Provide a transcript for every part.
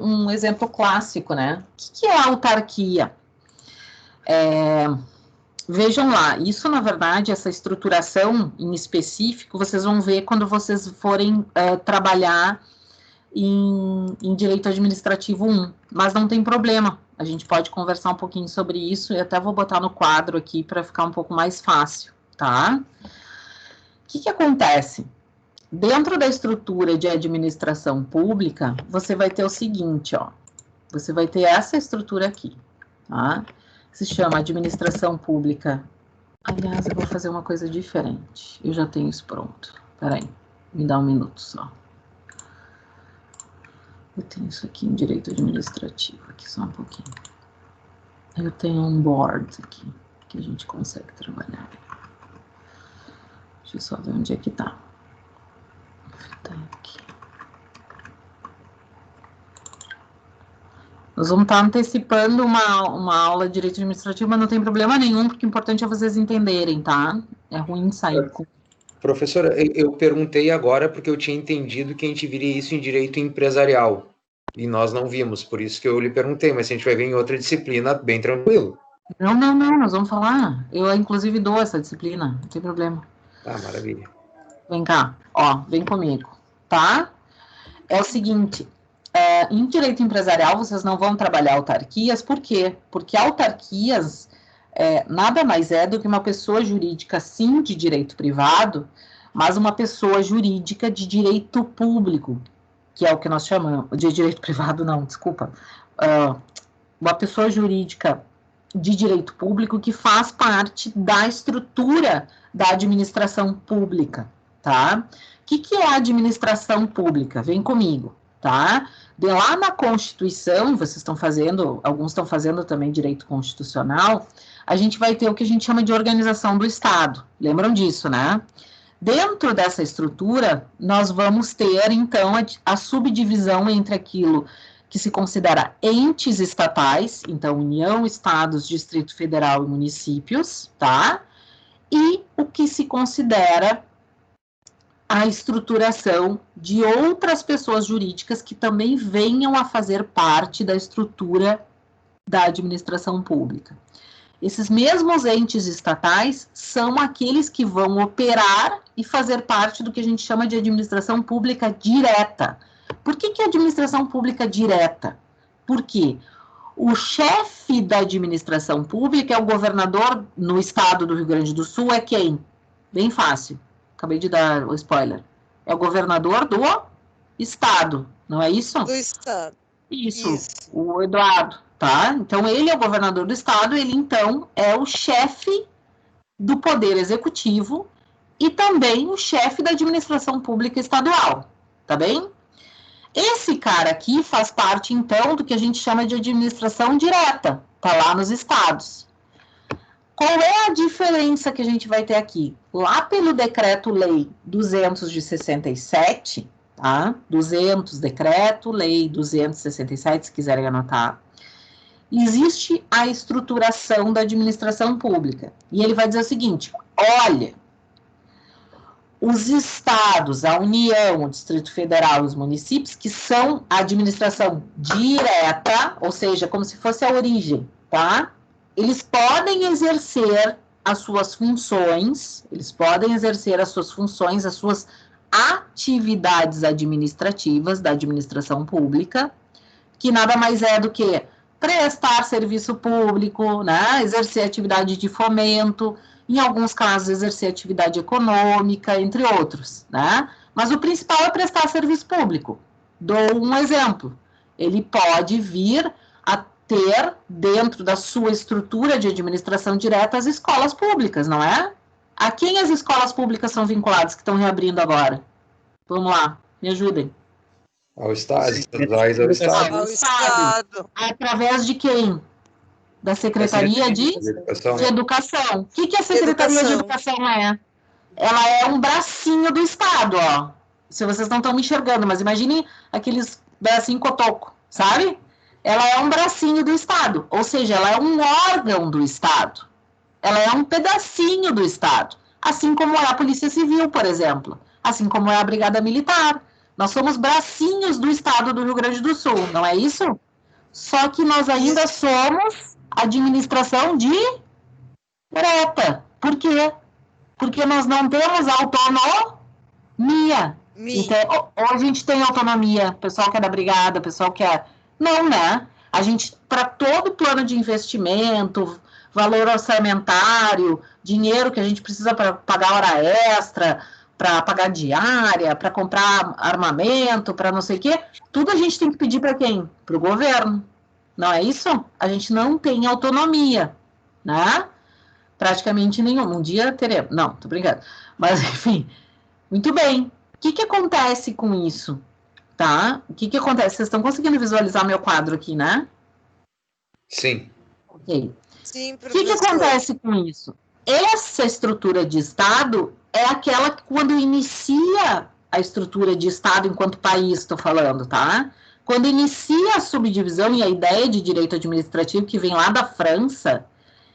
um exemplo clássico, né? O que é a autarquia? Vejam lá, isso, na verdade, essa estruturação em específico, vocês vão ver quando vocês forem trabalhar em Direito Administrativo 1, mas não tem problema, a gente pode conversar um pouquinho sobre isso, e até vou botar no quadro aqui para ficar um pouco mais fácil, tá? O que acontece? Dentro da estrutura de administração pública, você vai ter o seguinte, ó, você vai ter essa estrutura aqui, tá? Se chama administração pública. Aliás, eu vou fazer uma coisa diferente. Eu já tenho isso pronto. Peraí, me dá um minuto só. Eu tenho isso aqui em direito administrativo, aqui só um pouquinho. Eu tenho um board aqui, que a gente consegue trabalhar. Deixa eu só ver onde é que tá. Tá aqui. Nós vamos estar antecipando uma aula de direito administrativo, mas não tem problema nenhum, porque o importante é vocês entenderem, tá? É ruim sair com... Professora, eu perguntei agora porque eu tinha entendido que a gente viria isso em direito empresarial, e nós não vimos, por isso que eu lhe perguntei, mas a gente vai ver em outra disciplina, bem tranquilo. Não, nós vamos falar. Eu, inclusive, dou essa disciplina, não tem problema. Ah, maravilha. Vem cá, ó, vem comigo, tá? É o seguinte... em direito empresarial, vocês não vão trabalhar autarquias, por quê? Porque autarquias nada mais é do que uma pessoa jurídica, sim, de direito privado, mas uma pessoa jurídica de direito público, que é o que nós chamamos, de direito privado não, desculpa, uma pessoa jurídica de direito público que faz parte da estrutura da administração pública, tá? O que é a administração pública? Vem comigo, tá? De lá na Constituição, vocês estão fazendo, alguns estão fazendo também direito constitucional, a gente vai ter o que a gente chama de organização do Estado. Lembram disso, né? Dentro dessa estrutura, nós vamos ter, então, a subdivisão entre aquilo que se considera entes estatais, então, União, Estados, Distrito Federal e municípios, tá? E o que se considera a estruturação de outras pessoas jurídicas que também venham a fazer parte da estrutura da administração pública. Esses mesmos entes estatais são aqueles que vão operar e fazer parte do que a gente chama de administração pública direta. Por que administração pública direta? Porque o chefe da administração pública é o governador no estado do Rio Grande do Sul, é quem? Bem fácil. Acabei de dar o spoiler. É o governador do estado, não é isso? Do estado. Isso. O Eduardo, tá? Então, ele é o governador do estado, ele, então, é o chefe do poder executivo e também o chefe da administração pública estadual, tá bem? Esse cara aqui faz parte, então, do que a gente chama de administração direta, tá lá nos estados. Qual é a diferença que a gente vai ter aqui? Lá pelo Decreto-Lei 200 de 67, tá? 200, Decreto-Lei 267, se quiserem anotar, existe a estruturação da administração pública. E ele vai dizer o seguinte, olha, os estados, a União, o Distrito Federal e os municípios, que são a administração direta, ou seja, como se fosse a origem, tá? Eles podem exercer as suas funções, as suas atividades administrativas da administração pública, que nada mais é do que prestar serviço público, né, exercer atividade de fomento, em alguns casos exercer atividade econômica, entre outros, né? Mas o principal é prestar serviço público. Dou um exemplo. Ele pode vir a ter, dentro da sua estrutura de administração direta, as escolas públicas, não é? A quem as escolas públicas são vinculadas, que estão reabrindo agora? Vamos lá, me ajudem. Ao Estado, estaduais ao Estado. Ao Estado. Através de quem? Da Secretaria de Educação. O que a Secretaria de Educação é? Ela é um bracinho do Estado, ó. Se vocês não estão me enxergando, mas imagine aqueles bracinho cotoco, sabe? Ela é um bracinho do Estado, ou seja, ela é um órgão do Estado. Ela é um pedacinho do Estado. Assim como é a Polícia Civil, por exemplo. Assim como é a Brigada Militar. Nós somos bracinhos do estado do Rio Grande do Sul, não é isso? Só que nós ainda somos administração direta. Por quê? Porque nós não temos autonomia. Então, ou a gente tem autonomia, o pessoal que é da brigada, o pessoal que é... Não, né? A gente, para todo plano de investimento, valor orçamentário, dinheiro que a gente precisa para pagar hora extra, para pagar diária, para comprar armamento, para não sei o quê, tudo a gente tem que pedir para quem? Para o governo. Não é isso? A gente não tem autonomia, né? Praticamente nenhum. Um dia teremos. Não, tô brincando. Mas, enfim, muito bem. O que acontece com isso? Tá? O que acontece? Vocês estão conseguindo visualizar meu quadro aqui, né? Sim. Ok. Sim, O que acontece com isso? Essa estrutura de Estado é aquela que, quando inicia a estrutura de Estado enquanto país, estou falando, tá? Quando inicia a subdivisão e a ideia de direito administrativo, que vem lá da França,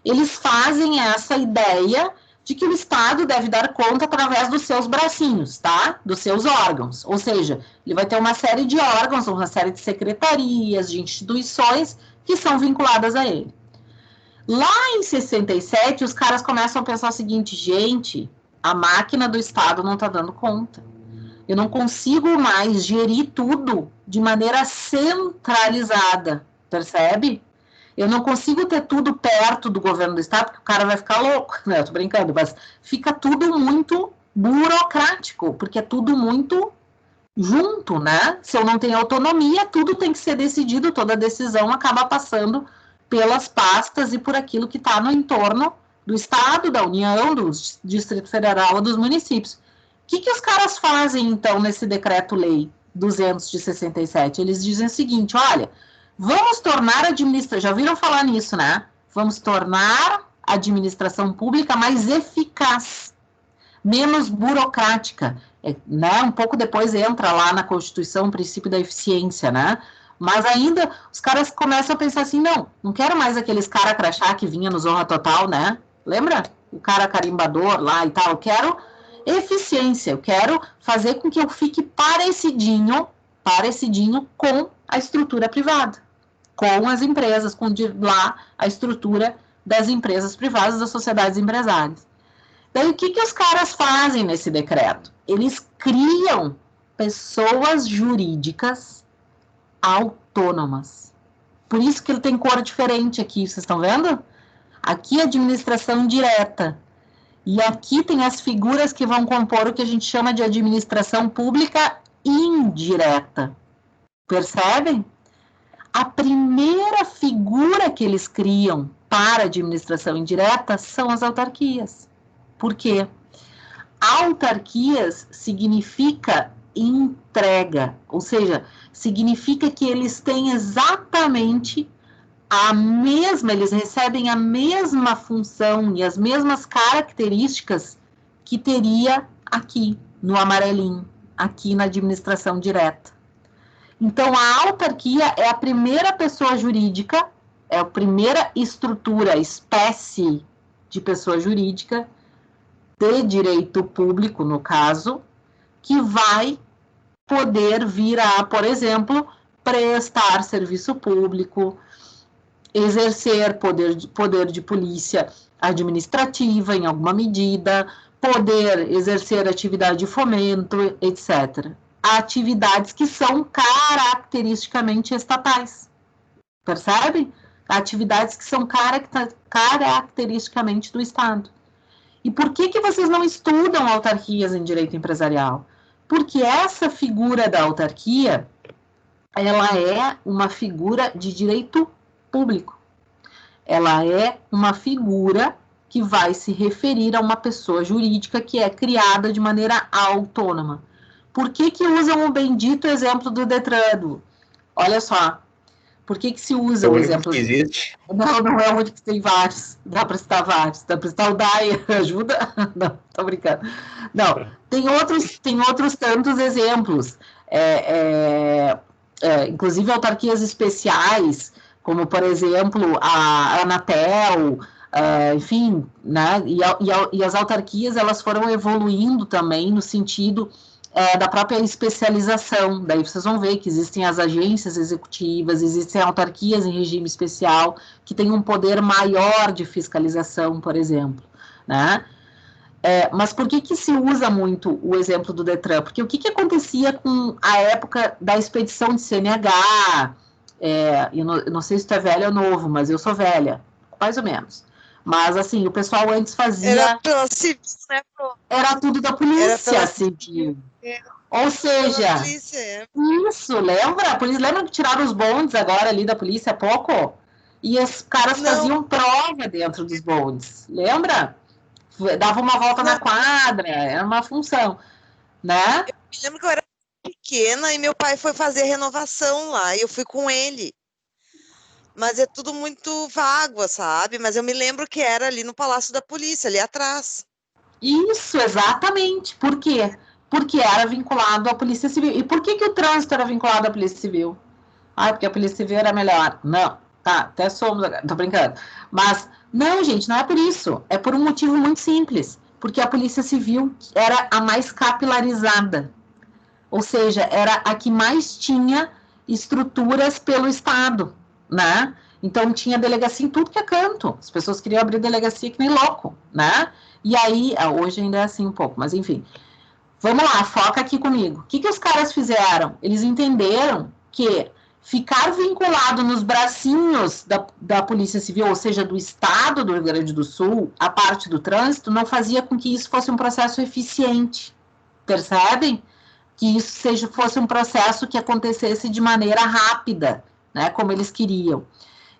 eles fazem essa ideia de que o Estado deve dar conta através dos seus bracinhos, tá? Dos seus órgãos. Ou seja, ele vai ter uma série de órgãos, uma série de secretarias, de instituições que são vinculadas a ele. Lá em 67, os caras começam a pensar o seguinte: gente, a máquina do Estado não está dando conta. Eu não consigo mais gerir tudo de maneira centralizada, percebe? Eu não consigo ter tudo perto do governo do Estado, porque o cara vai ficar louco. Não, eu tô brincando, mas fica tudo muito burocrático, porque é tudo muito junto, né? Se eu não tenho autonomia, tudo tem que ser decidido, toda decisão acaba passando pelas pastas e por aquilo que está no entorno do Estado, da União, do Distrito Federal ou dos municípios. O que os caras fazem, então, nesse Decreto-Lei 200 de 67? Eles dizem o seguinte: olha, vamos tornar a administração... Já ouviram falar nisso, né? Vamos tornar a administração pública mais eficaz, menos burocrática. Né? Um pouco depois entra lá na Constituição o princípio da eficiência, né? Mas ainda os caras começam a pensar assim: não quero mais aqueles cara crachá que vinha no Zorra Total, né? Lembra? O cara carimbador lá e tal. Eu quero eficiência, eu quero fazer com que eu fique parecidinho com a estrutura privada, com as empresas, com lá a estrutura das empresas privadas, das sociedades empresárias. Daí, o que os caras fazem nesse decreto? Eles criam pessoas jurídicas autônomas. Por isso que ele tem cor diferente aqui, vocês estão vendo? Aqui é administração direta. E aqui tem as figuras que vão compor o que a gente chama de administração pública indireta. Percebem? A primeira figura que eles criam para a administração indireta são as autarquias. Por quê? Autarquias significa entrega, ou seja, significa que eles têm exatamente eles recebem a mesma função e as mesmas características que teria aqui no amarelinho, aqui na administração direta. Então, a autarquia é a primeira pessoa jurídica, é a primeira estrutura, espécie de pessoa jurídica de direito público, no caso, que vai poder vir a, por exemplo, prestar serviço público, exercer poder de polícia administrativa em alguma medida, poder exercer atividade de fomento, etc. Atividades que são caracteristicamente estatais. Percebe? Atividades que são caracteristicamente do Estado. E por que vocês não estudam autarquias em direito empresarial? Porque essa figura da autarquia, ela é uma figura de direito público. Ela é uma figura que vai se referir a uma pessoa jurídica que é criada de maneira autônoma. Por que usam o bendito exemplo do Detran? Olha só. Por que se usa o exemplo? Que existe. Não é o único, tem vários. Dá para citar vários. Dá para citar o DAI, ajuda? Não, tô brincando. Não, tem outros tantos exemplos. Inclusive autarquias especiais, como, por exemplo, a Anatel, enfim, né? E as autarquias, elas foram evoluindo também no sentido da própria especialização. Daí vocês vão ver que existem as agências executivas, existem autarquias em regime especial, que têm um poder maior de fiscalização, por exemplo, né? Mas por que se usa muito o exemplo do Detran? Porque o que acontecia com a época da expedição de CNH? Eu não sei se tu é velha ou novo, mas eu sou velha, mais ou menos. Mas, assim, o pessoal antes fazia... Era pela civil, né? Era tudo da polícia civil. Ou seja, polícia, isso, lembra? A polícia, lembra que tiraram os bondes agora ali da polícia há pouco? E os caras faziam prova dentro dos bondes, lembra? Dava uma volta na quadra, era uma função, né? Eu me lembro que eu era pequena e meu pai foi fazer renovação lá, e eu fui com ele. Mas é tudo muito vago, sabe? Mas eu me lembro que era ali no Palácio da Polícia, ali atrás. Isso, exatamente. Por quê? Porque era vinculado à Polícia Civil. E por que o trânsito era vinculado à Polícia Civil? Porque a Polícia Civil era melhor. Não, tá, até somos, tô brincando. Mas, não, gente, não é por isso. É por um motivo muito simples. Porque a Polícia Civil era a mais capilarizada. Ou seja, era a que mais tinha estruturas pelo Estado, né? Então, tinha delegacia em tudo que é canto. As pessoas queriam abrir delegacia que nem louco, né? E aí, hoje ainda é assim um pouco, mas enfim. Vamos lá, foca aqui comigo. O que os caras fizeram? Eles entenderam que ficar vinculado nos bracinhos da Polícia Civil, ou seja, do Estado do Rio Grande do Sul, a parte do trânsito, não fazia com que isso fosse um processo eficiente. Percebem? Que isso fosse um processo que acontecesse de maneira rápida, né, como eles queriam.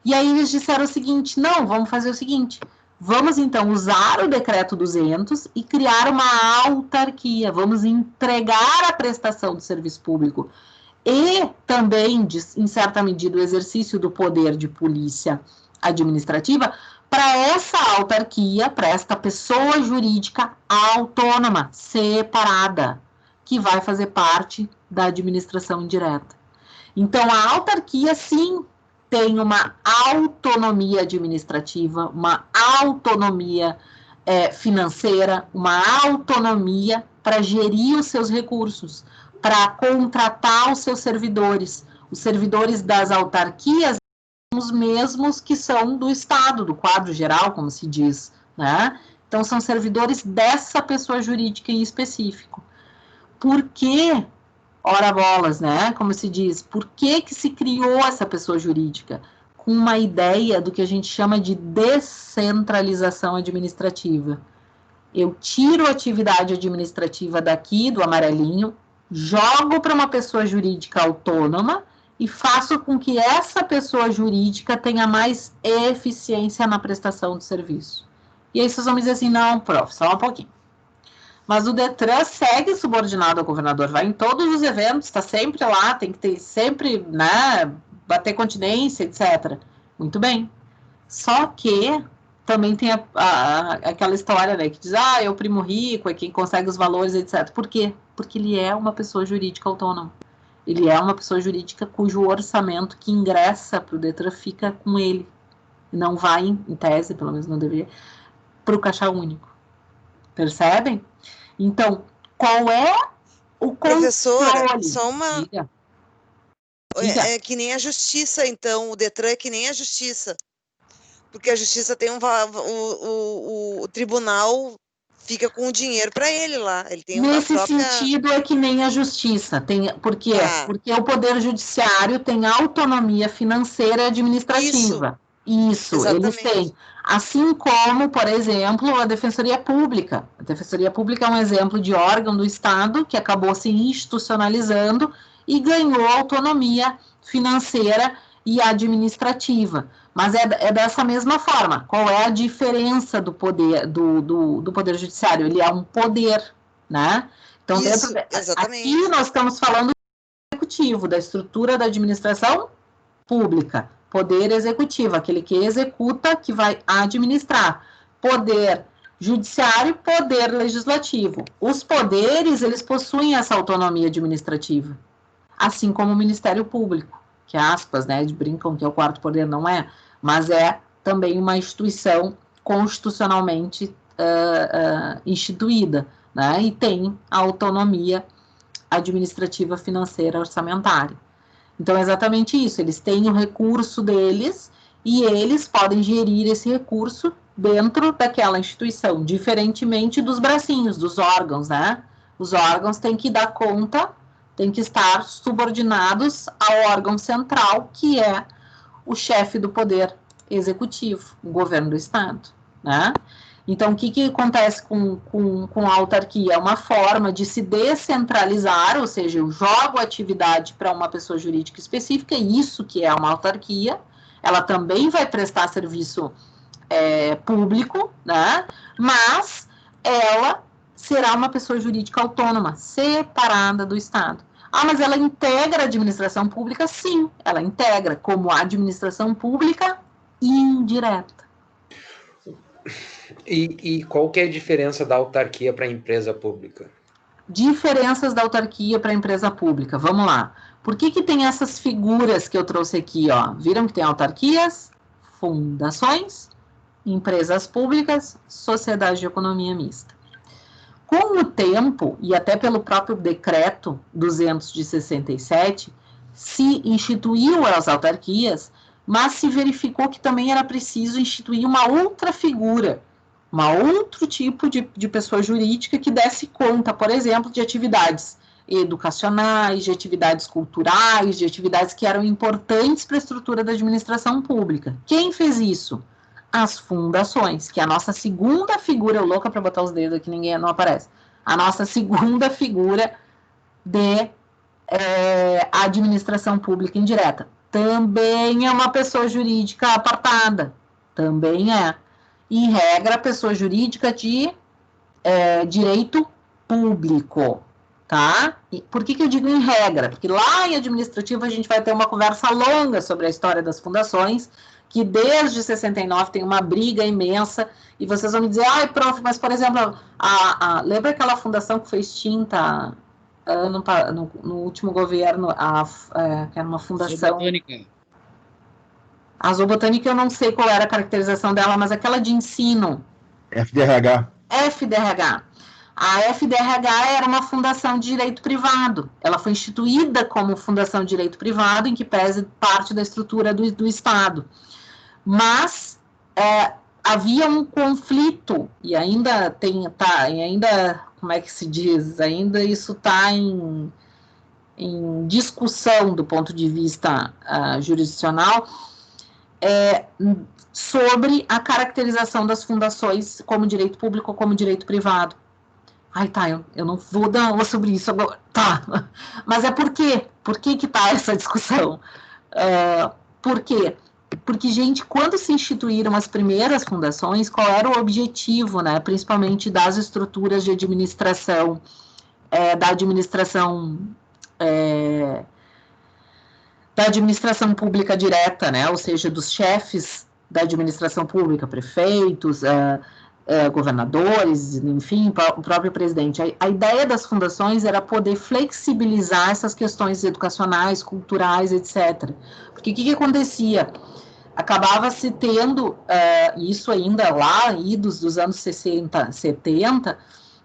E aí eles disseram o seguinte, não, vamos fazer o seguinte, vamos então usar o decreto 200 e criar uma autarquia, vamos entregar a prestação do serviço público e também, em certa medida, o exercício do poder de polícia administrativa para essa autarquia, para esta pessoa jurídica autônoma, separada, que vai fazer parte da administração indireta. Então, a autarquia, sim, tem uma autonomia administrativa, uma autonomia financeira, uma autonomia para gerir os seus recursos, para contratar os seus servidores. Os servidores das autarquias são os mesmos que são do Estado, do quadro geral, como se diz, né? Então, são servidores dessa pessoa jurídica em específico. Por que, ora bolas, né? Como se diz, por que se criou essa pessoa jurídica? Com uma ideia do que a gente chama de descentralização administrativa. Eu tiro a atividade administrativa daqui, do amarelinho, jogo para uma pessoa jurídica autônoma e faço com que essa pessoa jurídica tenha mais eficiência na prestação do serviço. E aí vocês vão me dizer assim, não, prof, só um pouquinho. Mas o Detran segue subordinado ao governador, vai em todos os eventos, está sempre lá, tem que ter sempre, né, bater continência, etc. Muito bem. Só que também tem aquela história, né, que diz, é o primo rico, é quem consegue os valores, etc. Por quê? Porque ele é uma pessoa jurídica autônoma. Ele é uma pessoa jurídica cujo orçamento que ingressa para o Detran fica com ele. Não vai, em tese, pelo menos não deveria, para o caixa único. Percebem? Então, qual é o controle? Professora, só uma... Diga. É que nem a justiça, então, o Detran é que nem a justiça. Porque a justiça tem o tribunal fica com o dinheiro para ele lá. Ele tem Nesse sentido é que nem a justiça. Por quê? Porque o Poder Judiciário tem autonomia financeira e administrativa. Isso eles têm. Assim como, por exemplo, a Defensoria Pública. A Defensoria Pública é um exemplo de órgão do Estado que acabou se institucionalizando e ganhou autonomia financeira e administrativa. Mas é dessa mesma forma. Qual é a diferença do poder do Poder Judiciário? Ele é um poder, né? Então, aqui nós estamos falando do executivo, da estrutura da administração pública. Poder executivo, aquele que executa, que vai administrar. Poder judiciário, poder legislativo. Os poderes, eles possuem essa autonomia administrativa, assim como o Ministério Público, que aspas, né, brincam que é o quarto poder, não é, mas é também uma instituição constitucionalmente instituída, né, e tem a autonomia administrativa, financeira, orçamentária. Então, é exatamente isso, eles têm o recurso deles e eles podem gerir esse recurso dentro daquela instituição, diferentemente dos bracinhos, dos órgãos, né? Os órgãos têm que dar conta, têm que estar subordinados ao órgão central, que é o chefe do poder executivo, o governo do estado, né? Então, o que acontece com a autarquia? É uma forma de se descentralizar, ou seja, eu jogo a atividade para uma pessoa jurídica específica, isso que é uma autarquia, ela também vai prestar serviço público, né? Mas ela será uma pessoa jurídica autônoma, separada do Estado. Ah, mas ela integra a administração pública? Sim, ela integra como administração pública indireta. E qual que é a diferença da autarquia para a empresa pública? Diferenças da autarquia para a empresa pública. Vamos lá. Por que tem essas figuras que eu trouxe aqui, ó? Viram que tem autarquias, fundações, empresas públicas, sociedade de economia mista. Com o tempo, e até pelo próprio decreto 200 de 67, se instituiu as autarquias, mas se verificou que também era preciso instituir uma outra figura, outro tipo de pessoa jurídica que desse conta, por exemplo, de atividades educacionais, de atividades culturais, de atividades que eram importantes para a estrutura da administração pública. Quem fez isso? As fundações, que é a nossa segunda figura, eu louca para botar os dedos aqui, ninguém não aparece, a nossa segunda figura de administração pública indireta. Também é uma pessoa jurídica apartada, também é. Em regra, pessoa jurídica de direito público, tá? E por que eu digo em regra? Porque lá em administrativo a gente vai ter uma conversa longa sobre a história das fundações, que desde 69 tem uma briga imensa, e vocês vão me dizer, ai, prof, mas, por exemplo, lembra aquela fundação que foi extinta no último governo, que era uma fundação... A Zoobotânica, eu não sei qual era a caracterização dela, mas aquela de ensino... FDRH. A FDRH era uma fundação de direito privado. Ela foi instituída como fundação de direito privado, em que pese parte da estrutura do Estado. Mas havia um conflito, e ainda como é que se diz? Ainda isso está em discussão do ponto de vista jurisdicional, sobre a caracterização das fundações como direito público ou como direito privado. Ai, tá, eu não vou dar aula sobre isso agora. Tá, mas por quê? Por que tá essa discussão? Por quê? Porque, gente, quando se instituíram as primeiras fundações, qual era o objetivo, né, principalmente das estruturas de administração, da administração pública direta, né, ou seja, dos chefes da administração pública, prefeitos, governadores, enfim, o próprio presidente. A ideia das fundações era poder flexibilizar essas questões educacionais, culturais, etc. Porque o que acontecia? Acabava-se tendo, isso ainda lá, dos anos 60, 70,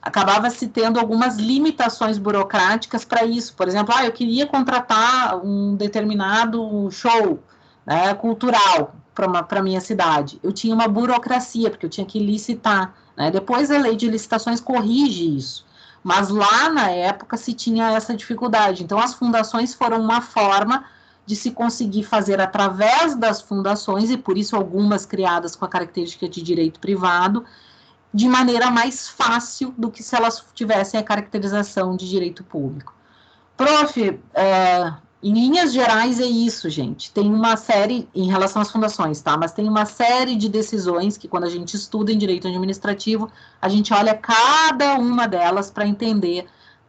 acabava-se tendo algumas limitações burocráticas para isso. Por exemplo, eu queria contratar um determinado show, né, cultural para a minha cidade. Eu tinha uma burocracia, porque eu tinha que licitar, né? Depois a lei de licitações corrige isso. Mas lá na época se tinha essa dificuldade. Então as fundações foram uma forma de se conseguir fazer através das fundações, e por isso algumas criadas com a característica de direito privado, de maneira mais fácil do que se elas tivessem a caracterização de direito público. Prof, em linhas gerais é isso, gente. Tem uma série, em relação às fundações, tá? Mas tem uma série de decisões que, quando a gente estuda em direito administrativo, a gente olha cada uma delas para entender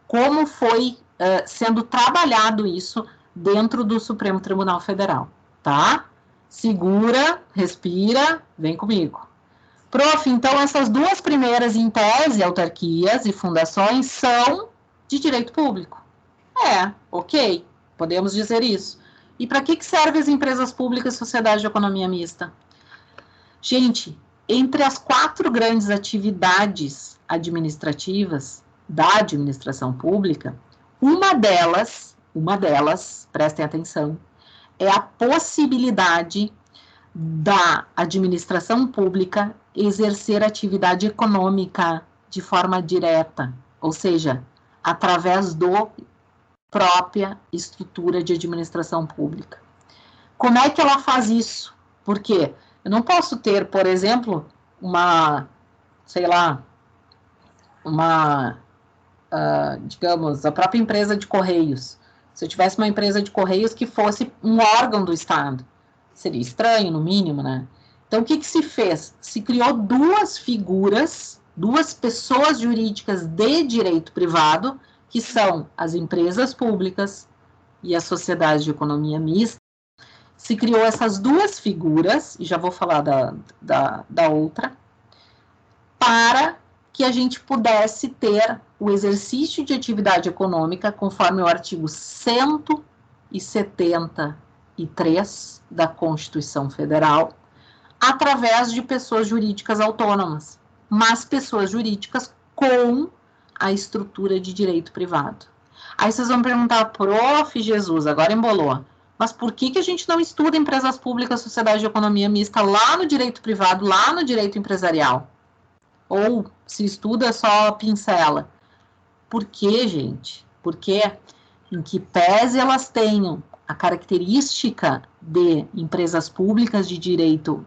como foi sendo trabalhado isso dentro do Supremo Tribunal Federal, tá? Segura, respira, vem comigo. Prof, então essas duas primeiras, em tese, autarquias e fundações, são de direito público. Ok, podemos dizer isso. E para que servem as empresas públicas e sociedade de economia mista? Gente, entre as 4 grandes atividades administrativas da administração pública, Uma delas, prestem atenção, é a possibilidade da administração pública exercer atividade econômica de forma direta, ou seja, através da própria estrutura de administração pública. Como é que ela faz isso? Porque eu não posso ter, por exemplo, digamos, a própria empresa de Correios. Se eu tivesse uma empresa de Correios que fosse um órgão do Estado, seria estranho, no mínimo, né? Então, o que se fez? Se criou duas figuras, duas pessoas jurídicas de direito privado, que são as empresas públicas e as sociedades de economia mista. Se criou essas duas figuras, e já vou falar da outra, para que a gente pudesse ter o exercício de atividade econômica, conforme o artigo 173 da Constituição Federal, através de pessoas jurídicas autônomas, mas pessoas jurídicas com a estrutura de direito privado. Aí vocês vão perguntar, prof. Jesus, agora embolou, mas por que a gente não estuda empresas públicas, sociedade de economia mista lá no direito privado, lá no direito empresarial? Ou se estuda só pincela? Por quê, gente? Porque em que pese elas tenham a característica de empresas públicas de direito,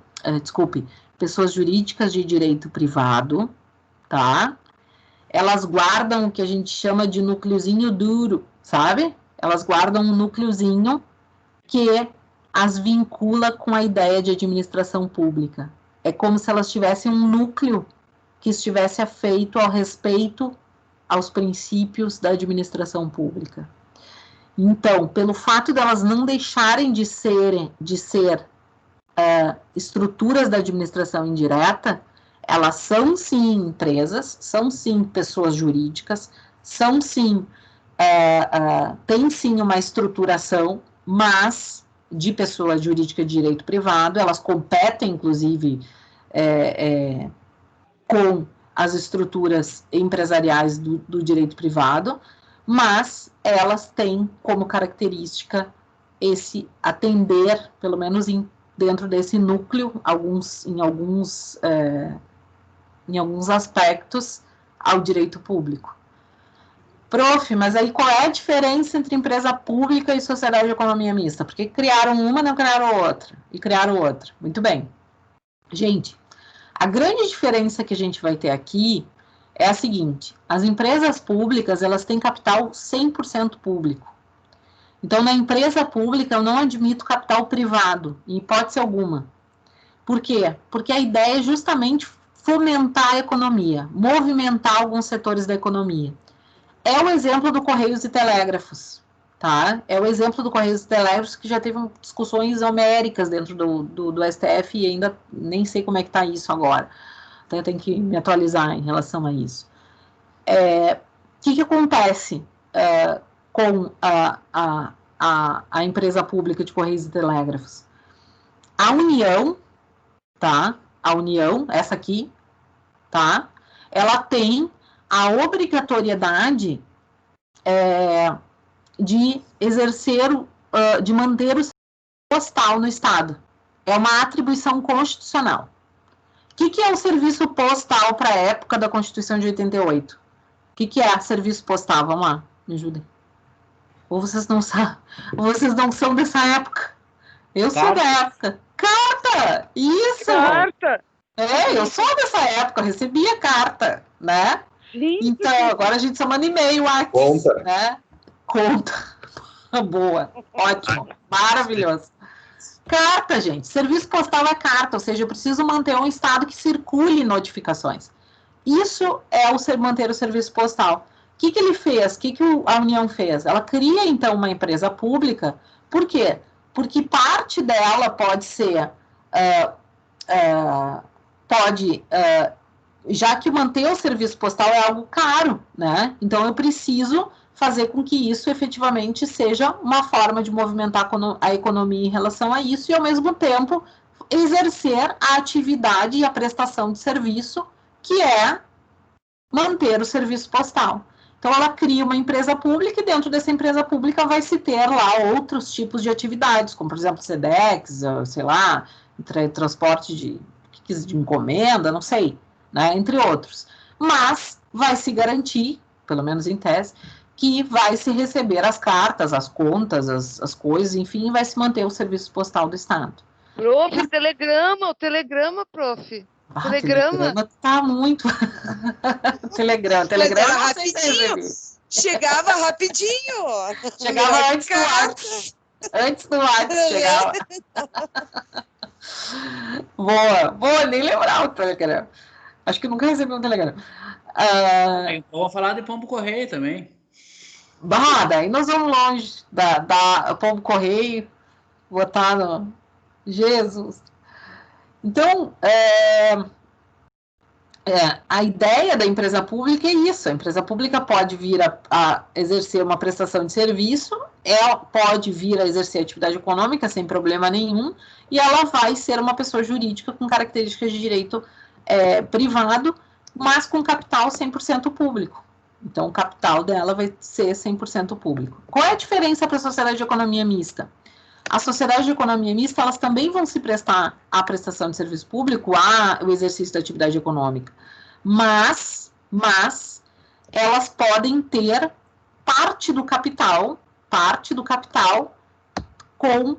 pessoas jurídicas de direito privado, tá? Elas guardam o que a gente chama de núcleozinho duro, sabe? Elas guardam um núcleozinho que as vincula com a ideia de administração pública. É como se elas tivessem um núcleo que estivesse afeito ao respeito aos princípios da administração pública. Então, pelo fato delas não deixarem de ser estruturas da administração indireta, elas são sim empresas, são sim pessoas jurídicas, são sim, tem sim uma estruturação, mas de pessoa jurídica de direito privado, elas competem, inclusive, com as estruturas empresariais do direito privado, mas elas têm como característica esse atender, pelo menos dentro desse núcleo, em alguns aspectos, ao direito público. Prof, mas aí qual é a diferença entre empresa pública e sociedade de economia mista? Por que criaram uma, não criaram outra? E criaram outra. Muito bem. Gente, a grande diferença que a gente vai ter aqui é a seguinte: as empresas públicas, elas têm capital 100% público. Então, na empresa pública, eu não admito capital privado, em hipótese alguma. Por quê? Porque a ideia é justamente fomentar a economia, movimentar alguns setores da economia. É o exemplo do Correios e Telégrafos, tá? É o exemplo do Correios e Telégrafos que já teve discussões homéricas dentro do STF e ainda nem sei como é que está isso agora. Então, eu tenho que me atualizar em relação a isso. O que acontece com a empresa pública de Correios e Telégrafos? A União, tá? A União, essa aqui, tá? Ela tem a obrigatoriedade de exercer, de manter o serviço postal no Estado. É uma atribuição constitucional. O que é o serviço postal para a época da Constituição de 88? O que é serviço postal? Vamos lá, me ajudem. Ou vocês não sabem, ou vocês não são dessa época. Eu sou da época. Carta! Isso! Carta! Eu sou dessa época, recebia carta, né? Sim. Então, agora a gente só manda e-mail aqui, Conta. né? Conta. Boa, ótimo, maravilhoso. Carta, gente. Serviço postal é carta, ou seja, eu preciso manter um estado que circule notificações. Isso é manter o serviço postal. O que ele fez? O que a União fez? Ela cria, então, uma empresa pública. Por quê? Porque parte dela pode ser... já que manter o serviço postal é algo caro, né? Então, eu preciso fazer com que isso efetivamente seja uma forma de movimentar a economia em relação a isso e, ao mesmo tempo, exercer a atividade e a prestação de serviço, que é manter o serviço postal. Então, ela cria uma empresa pública e dentro dessa empresa pública vai se ter lá outros tipos de atividades, como, por exemplo, SEDEX, sei lá, transporte de encomenda, não sei, né, entre outros. Mas vai se garantir, pelo menos em tese, que vai se receber as cartas, as contas, as coisas, enfim, vai se manter o serviço postal do Estado. Prof, o telegrama, prof. Telegrama tá muito. Telegrama era rapidinho. Chegava rapidinho. Chegava antes do WhatsApp. Antes do WhatsApp chegava. Boa, nem lembrar o telegrama. Acho que nunca recebi um telegrama. Eu vou falar de pombo correio também. Daí nós vamos longe da pombo correio, botar no Jesus. Então, a ideia da empresa pública é isso. A empresa pública pode vir a exercer uma prestação de serviço, ela pode vir a exercer atividade econômica sem problema nenhum, e ela vai ser uma pessoa jurídica com características de direito privado, mas com capital 100% público. Então, o capital dela vai ser 100% público. Qual é a diferença para a sociedade de economia mista? A sociedade de economia mista, elas também vão se prestar à prestação de serviço público, ao exercício da atividade econômica, mas elas podem ter parte do capital com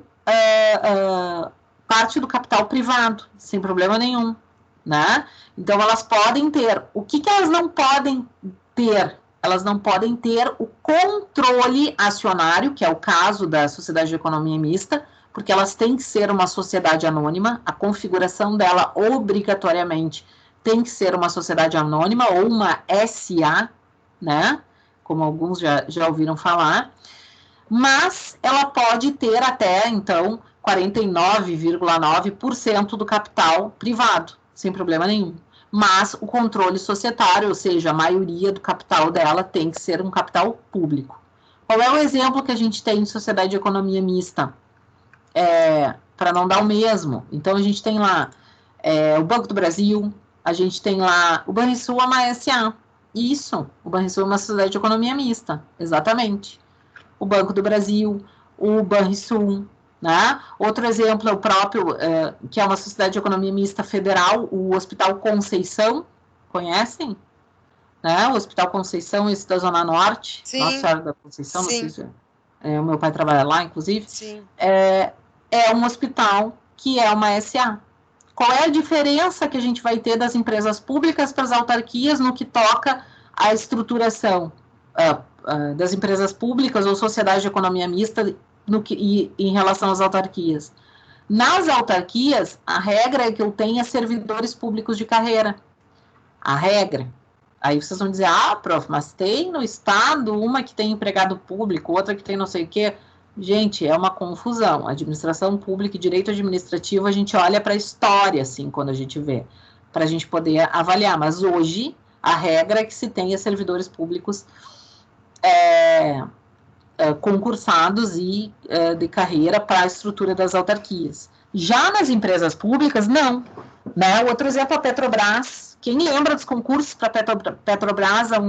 parte do capital privado, sem problema nenhum, né? Então, elas podem ter, o que elas não podem ter? Elas não podem ter o controle acionário, que é o caso da sociedade de economia mista, porque elas têm que ser uma sociedade anônima, a configuração dela obrigatoriamente tem que ser uma sociedade anônima ou uma SA, né? Como alguns já ouviram falar, mas ela pode ter até, então, 49,9% do capital privado, sem problema nenhum. Mas o controle societário, ou seja, a maioria do capital dela tem que ser um capital público. Qual é o exemplo que a gente tem em sociedade de economia mista? Para não dar o mesmo. Então, a gente tem lá o Banco do Brasil, a gente tem lá o Banrisul, é uma SA. Isso, o Banrisul é uma sociedade de economia mista, exatamente. O Banco do Brasil, o Banrisul, né? Outro exemplo é o próprio, que é uma sociedade de economia mista federal, o Hospital Conceição, conhecem? Né? O Hospital Conceição, esse da Zona Norte, Sim. Nossa Senhora da Conceição, Sim. não sei se o meu pai trabalha lá, inclusive. Sim. É um hospital que é uma SA. Qual é a diferença que a gente vai ter das empresas públicas para as autarquias no que toca à estruturação das empresas públicas ou sociedade de economia mista em relação às autarquias? Nas autarquias, a regra é que eu tenha servidores públicos de carreira. A regra. Aí vocês vão dizer, prof, mas tem no Estado uma que tem empregado público, outra que tem não sei o quê. Gente, é uma confusão. Administração pública e direito administrativo, a gente olha para a história, assim, quando a gente vê, para a gente poder avaliar. Mas hoje, a regra é que se tenha servidores públicos concursados e de carreira para a estrutura das autarquias. Já nas empresas públicas, não. Né? Outro exemplo, a Petrobras. Quem lembra dos concursos para Petrobras há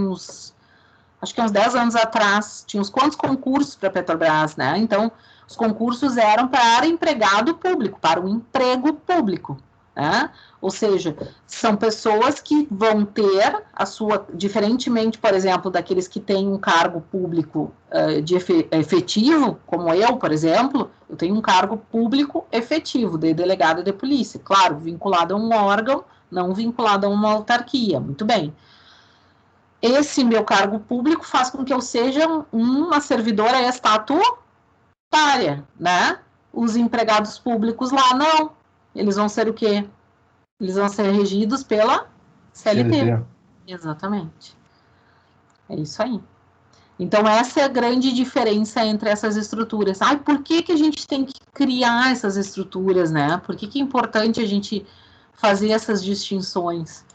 acho que uns 10 anos atrás, tinha uns quantos concursos para a Petrobras, né? Então, os concursos eram para empregado público, para o emprego público, né? Ou seja, são pessoas que vão ter a sua, diferentemente, por exemplo, daqueles que têm um cargo público de efetivo, como eu, por exemplo, eu tenho um cargo público efetivo, de delegado de polícia, claro, vinculado a um órgão, não vinculado a uma autarquia, muito bem. Esse meu cargo público faz com que eu seja uma servidora estatutária, né? Os empregados públicos lá, não. Eles vão ser o quê? Eles vão ser regidos pela CLT. Exatamente. É isso aí. Então, essa é a grande diferença entre essas estruturas. Por que a gente tem que criar essas estruturas, né? Por que é importante a gente fazer essas distinções?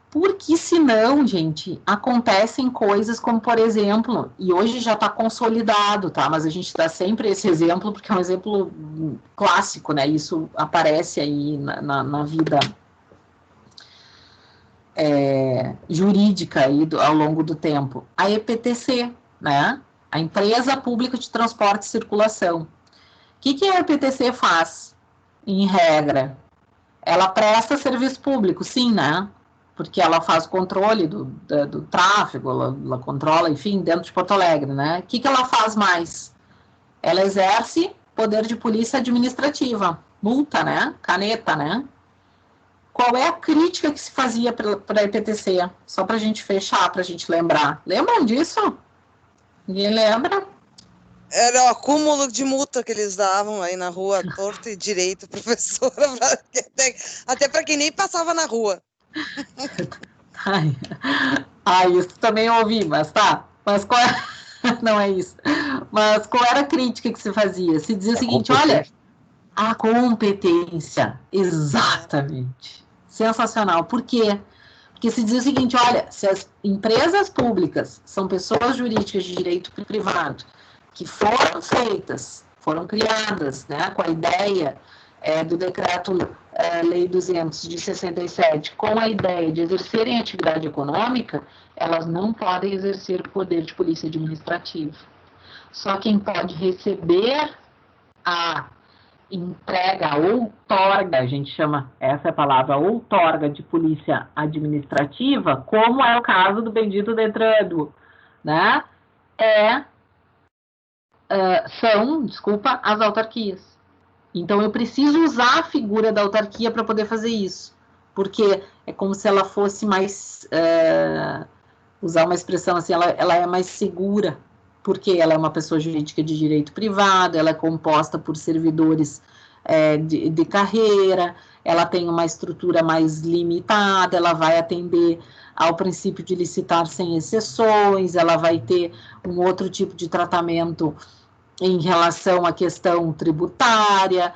Porque senão, gente, acontecem coisas como, por exemplo, e hoje já está consolidado, tá? Mas a gente dá sempre esse exemplo porque é um exemplo clássico, né? Isso aparece aí na vida jurídica aí ao longo do tempo? A EPTC, né? A Empresa Pública de Transporte e Circulação. O que a EPTC faz, em regra? Ela presta serviço público, sim, né? Porque ela faz controle do tráfego, ela controla, enfim, dentro de Porto Alegre, né? O que ela faz mais? Ela exerce poder de polícia administrativa, multa, né? Caneta, né? Qual é a crítica que se fazia para a EPTC? Só para a gente fechar, para a gente lembrar. Lembram disso? Ninguém lembra? Era o acúmulo de multa que eles davam aí na rua, torto e direito, professora, até para quem nem passava na rua. Isso também eu ouvi, mas tá. Mas qual é... Não é isso. Mas qual era a crítica que se fazia? Se dizia o seguinte, olha, a competência, exatamente. Sensacional. Por quê? Porque se dizia o seguinte, olha, se as empresas públicas são pessoas jurídicas de direito privado que foram feitas, foram criadas, né, com a ideia do decreto Lei 200 de 67, com a ideia de exercerem atividade econômica, elas não podem exercer poder de polícia administrativa. Só quem pode receber a entrega, a outorga, a gente chama, essa é a palavra, outorga de polícia administrativa, como é o caso do bendito Detran, né? São as autarquias. Então, eu preciso usar a figura da autarquia para poder fazer isso, porque é como se ela fosse mais, usar uma expressão assim, ela é mais segura, porque ela é uma pessoa jurídica de direito privado, ela é composta por servidores de carreira, ela tem uma estrutura mais limitada, ela vai atender ao princípio de licitar sem exceções, ela vai ter um outro tipo de tratamento em relação à questão tributária,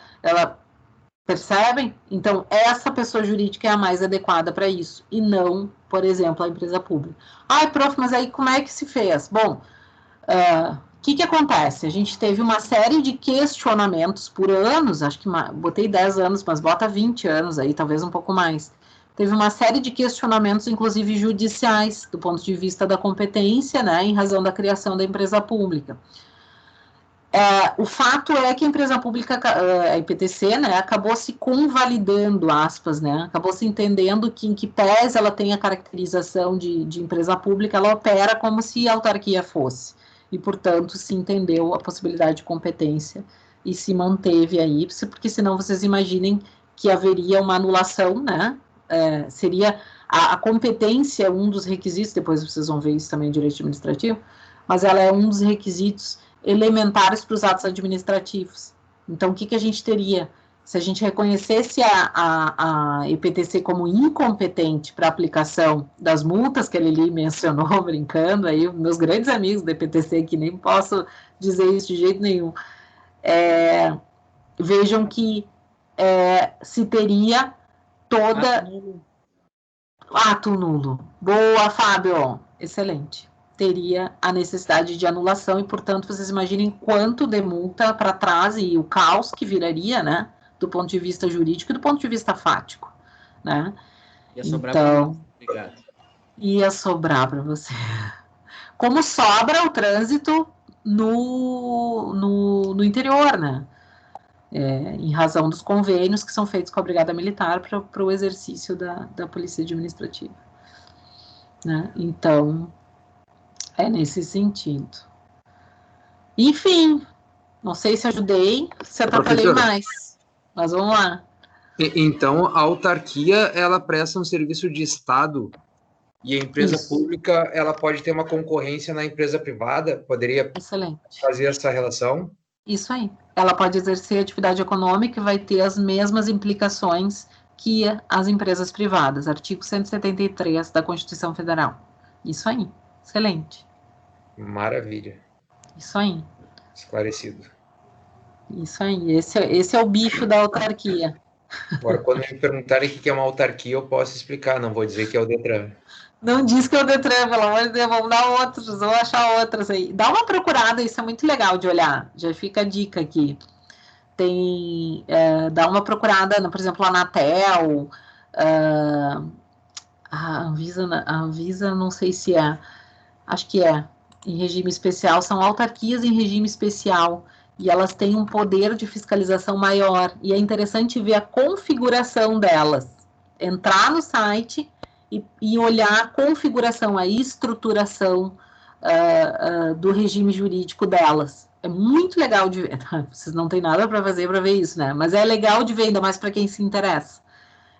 percebem? Então, essa pessoa jurídica é a mais adequada para isso, e não, por exemplo, a empresa pública. Prof, mas aí como é que se fez? Bom, o que acontece? A gente teve uma série de questionamentos por anos, acho que botei 10 anos, mas bota 20 anos aí, talvez um pouco mais. Teve uma série de questionamentos, inclusive judiciais, do ponto de vista da competência, né, em razão da criação da empresa pública. O fato é que a empresa pública, a EPTC, né, acabou se convalidando, aspas, né, acabou se entendendo que, em que pese ela tem a caracterização de empresa pública, ela opera como se a autarquia fosse, e, portanto, se entendeu a possibilidade de competência e se manteve aí, porque senão vocês imaginem que haveria uma anulação, né, seria a competência um dos requisitos, depois vocês vão ver isso também em direito administrativo, mas ela é um dos requisitos elementares para os atos administrativos. Então, o que a gente teria? Se a gente reconhecesse a EPTC como incompetente para a aplicação das multas que ele ali mencionou, brincando, aí meus grandes amigos da EPTC, que nem posso dizer isso de jeito nenhum, vejam que se teria toda... Ato nulo. Boa, Fábio. Excelente. Teria a necessidade de anulação e, portanto, vocês imaginem quanto de multa para trás e o caos que viraria, né, do ponto de vista jurídico e do ponto de vista fático, né? Ia sobrar então, obrigado. Ia sobrar para você. Como sobra o trânsito no interior, né? Em razão dos convênios que são feitos com a Brigada Militar para o exercício da Polícia Administrativa, né? Então, é nesse sentido. Enfim, não sei se ajudei, se atrapalhei mais, mas vamos lá. Então, a autarquia, ela presta um serviço de Estado e a empresa pública, ela pode ter uma concorrência na empresa privada? Poderia fazer essa relação? Isso aí. Ela pode exercer atividade econômica e vai ter as mesmas implicações que as empresas privadas. Artigo 173 da Constituição Federal. Isso aí. Excelente. Maravilha. Isso aí. Esclarecido. Isso aí. Esse é o bicho da autarquia. Agora, quando me perguntarem o que é uma autarquia, eu posso explicar. Não vou dizer que é o Detran. Não diz que é o Detran, pelo amor de Deus, vamos dar outros, vamos achar outras aí. Dá uma procurada, isso é muito legal de olhar, já fica a dica aqui. Dá uma procurada, por exemplo, a Anatel, A Anvisa não sei se é, acho que é, em regime especial, são autarquias em regime especial, e elas têm um poder de fiscalização maior, e é interessante ver a configuração delas, entrar no site e olhar a configuração, a estruturação do regime jurídico delas. É muito legal de ver, vocês não têm nada para fazer para ver isso, né? Mas é legal de ver, ainda mais para quem se interessa.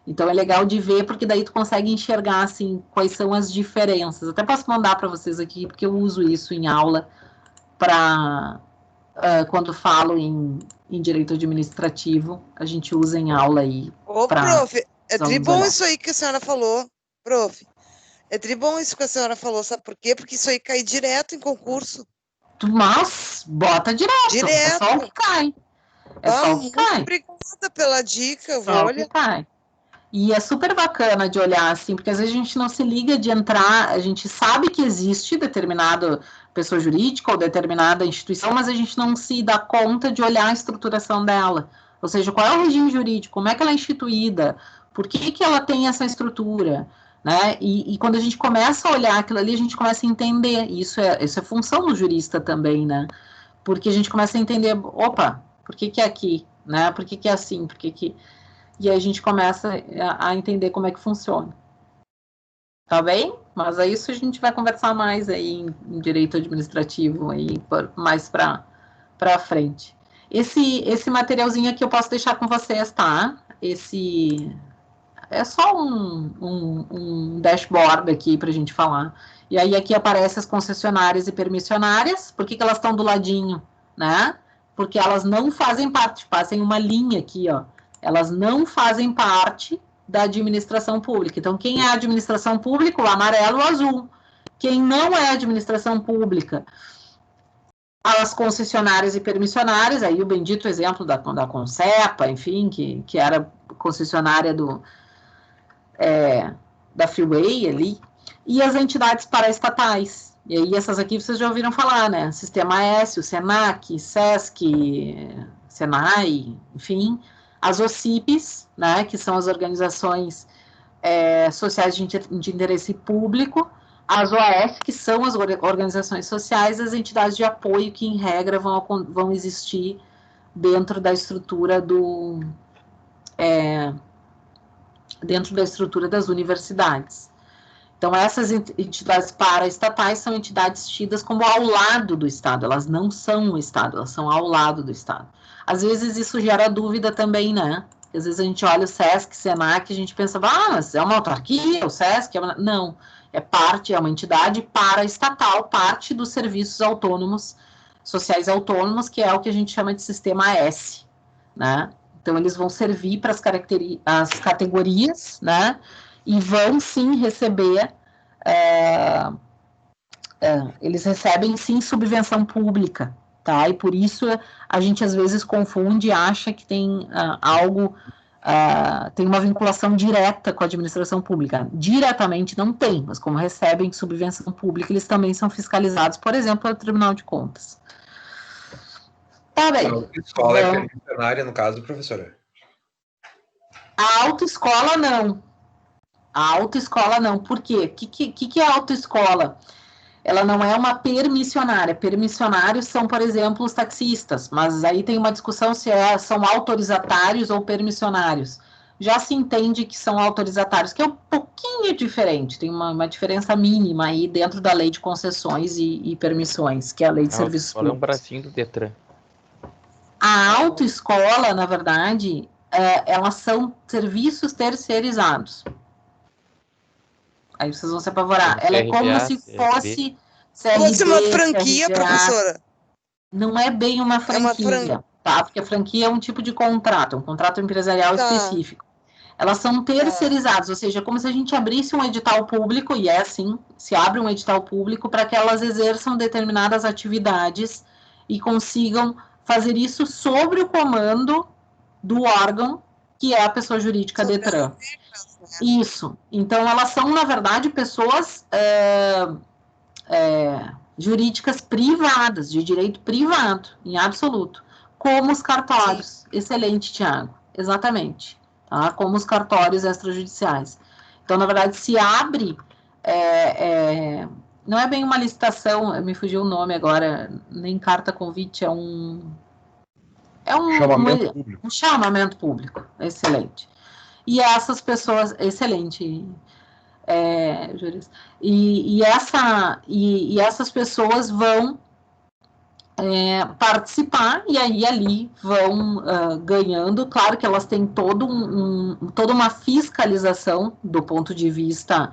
Então é legal de ver, porque daí tu consegue enxergar, assim, quais são as diferenças. Até posso mandar para vocês aqui, porque eu uso isso em aula para quando falo em direito administrativo, a gente usa em aula aí. Ô, prof, é tribom isso aí que a senhora falou, prof. É tribom isso que a senhora falou, sabe por quê? Porque isso aí cai direto em concurso. Mas bota direto. É só o que cai. É só o que cai. Obrigada pela dica, vou olhar. Que cai. E é super bacana de olhar assim, porque às vezes a gente não se liga de entrar, a gente sabe que existe determinada pessoa jurídica ou determinada instituição, mas a gente não se dá conta de olhar a estruturação dela. Ou seja, qual é o regime jurídico, como é que ela é instituída, por que ela tem essa estrutura, né? E quando a gente começa a olhar aquilo ali, a gente começa a entender, isso é função do jurista também, né? Porque a gente começa a entender, opa, por que é aqui, né? Por que é assim, por que... E aí a gente começa a entender como é que funciona. Tá bem? Mas é isso, a gente vai conversar mais aí em direito administrativo, aí, mais para frente. Esse materialzinho aqui eu posso deixar com vocês, tá? Esse é só um dashboard aqui para a gente falar. E aí aqui aparecem as concessionárias e permissionárias. Por que elas estão do ladinho, né? Porque elas não fazem parte, passem uma linha aqui, ó. Elas não fazem parte da administração pública. Então, quem é administração pública? O amarelo e o azul. Quem não é administração pública? As concessionárias e permissionárias, aí o bendito exemplo da Concepa, enfim, que era concessionária da Freeway ali, e as entidades paraestatais. E aí essas aqui vocês já ouviram falar, né? Sistema S, o SENAC, SESC, SENAI, enfim... As OCIPs, né, que são as organizações sociais de interesse público, as OAS, que são as organizações sociais, as entidades de apoio que, em regra, vão existir dentro da estrutura dentro da estrutura das universidades. Então, essas entidades paraestatais são entidades tidas como ao lado do Estado, elas não são o Estado, elas são ao lado do Estado. Às vezes isso gera dúvida também, né? Às vezes a gente olha o SESC, SENAC, a gente pensa, mas é uma autarquia, o SESC? Não, é uma entidade paraestatal, parte dos serviços autônomos, sociais autônomos, que é o que a gente chama de sistema S, né? Então, eles vão servir para as categorias, né? E vão, sim, receber... eles recebem, sim, subvenção pública, tá? E por isso a gente às vezes confunde e acha que tem tem uma vinculação direta com a administração pública. Diretamente não tem, mas como recebem subvenção pública, eles também são fiscalizados, por exemplo, pelo Tribunal de Contas. Tá bem. A autoescola é permissionária, no caso, professora? A autoescola não. A autoescola não. Por quê? O que é a autoescola? Ela não é uma permissionária. Permissionários são, por exemplo, os taxistas, mas aí tem uma discussão se são autorizatários ou permissionários. Já se entende que são autorizatários, que é um pouquinho diferente, tem uma diferença mínima aí dentro da lei de concessões e permissões, que é a lei de serviços públicos. É um bracinho do Detran. A autoescola, na verdade, elas são serviços terceirizados. Aí vocês vão se apavorar. Ela é como se fosse CRB, fosse uma franquia, CRBA. Professora. Não é bem uma franquia, tá? Porque a franquia é um tipo de contrato, um contrato empresarial específico. Elas são terceirizadas, ou seja, como se a gente abrisse um edital público, e é assim, se abre um edital público para que elas exerçam determinadas atividades e consigam fazer isso sobre o comando do órgão que é a pessoa jurídica Detran. Isso. Então, elas são, na verdade, pessoas jurídicas privadas, de direito privado, em absoluto, como os cartórios. Sim. Excelente, Tiago. Exatamente. Tá? Como os cartórios extrajudiciais. Então, na verdade, se abre, não é bem uma licitação, me fugiu o nome agora, nem carta convite, é um chamamento público, excelente. E essas pessoas, excelente, jurista, e essas pessoas vão participar, e aí ali vão ganhando. Claro que elas têm toda uma fiscalização do ponto de vista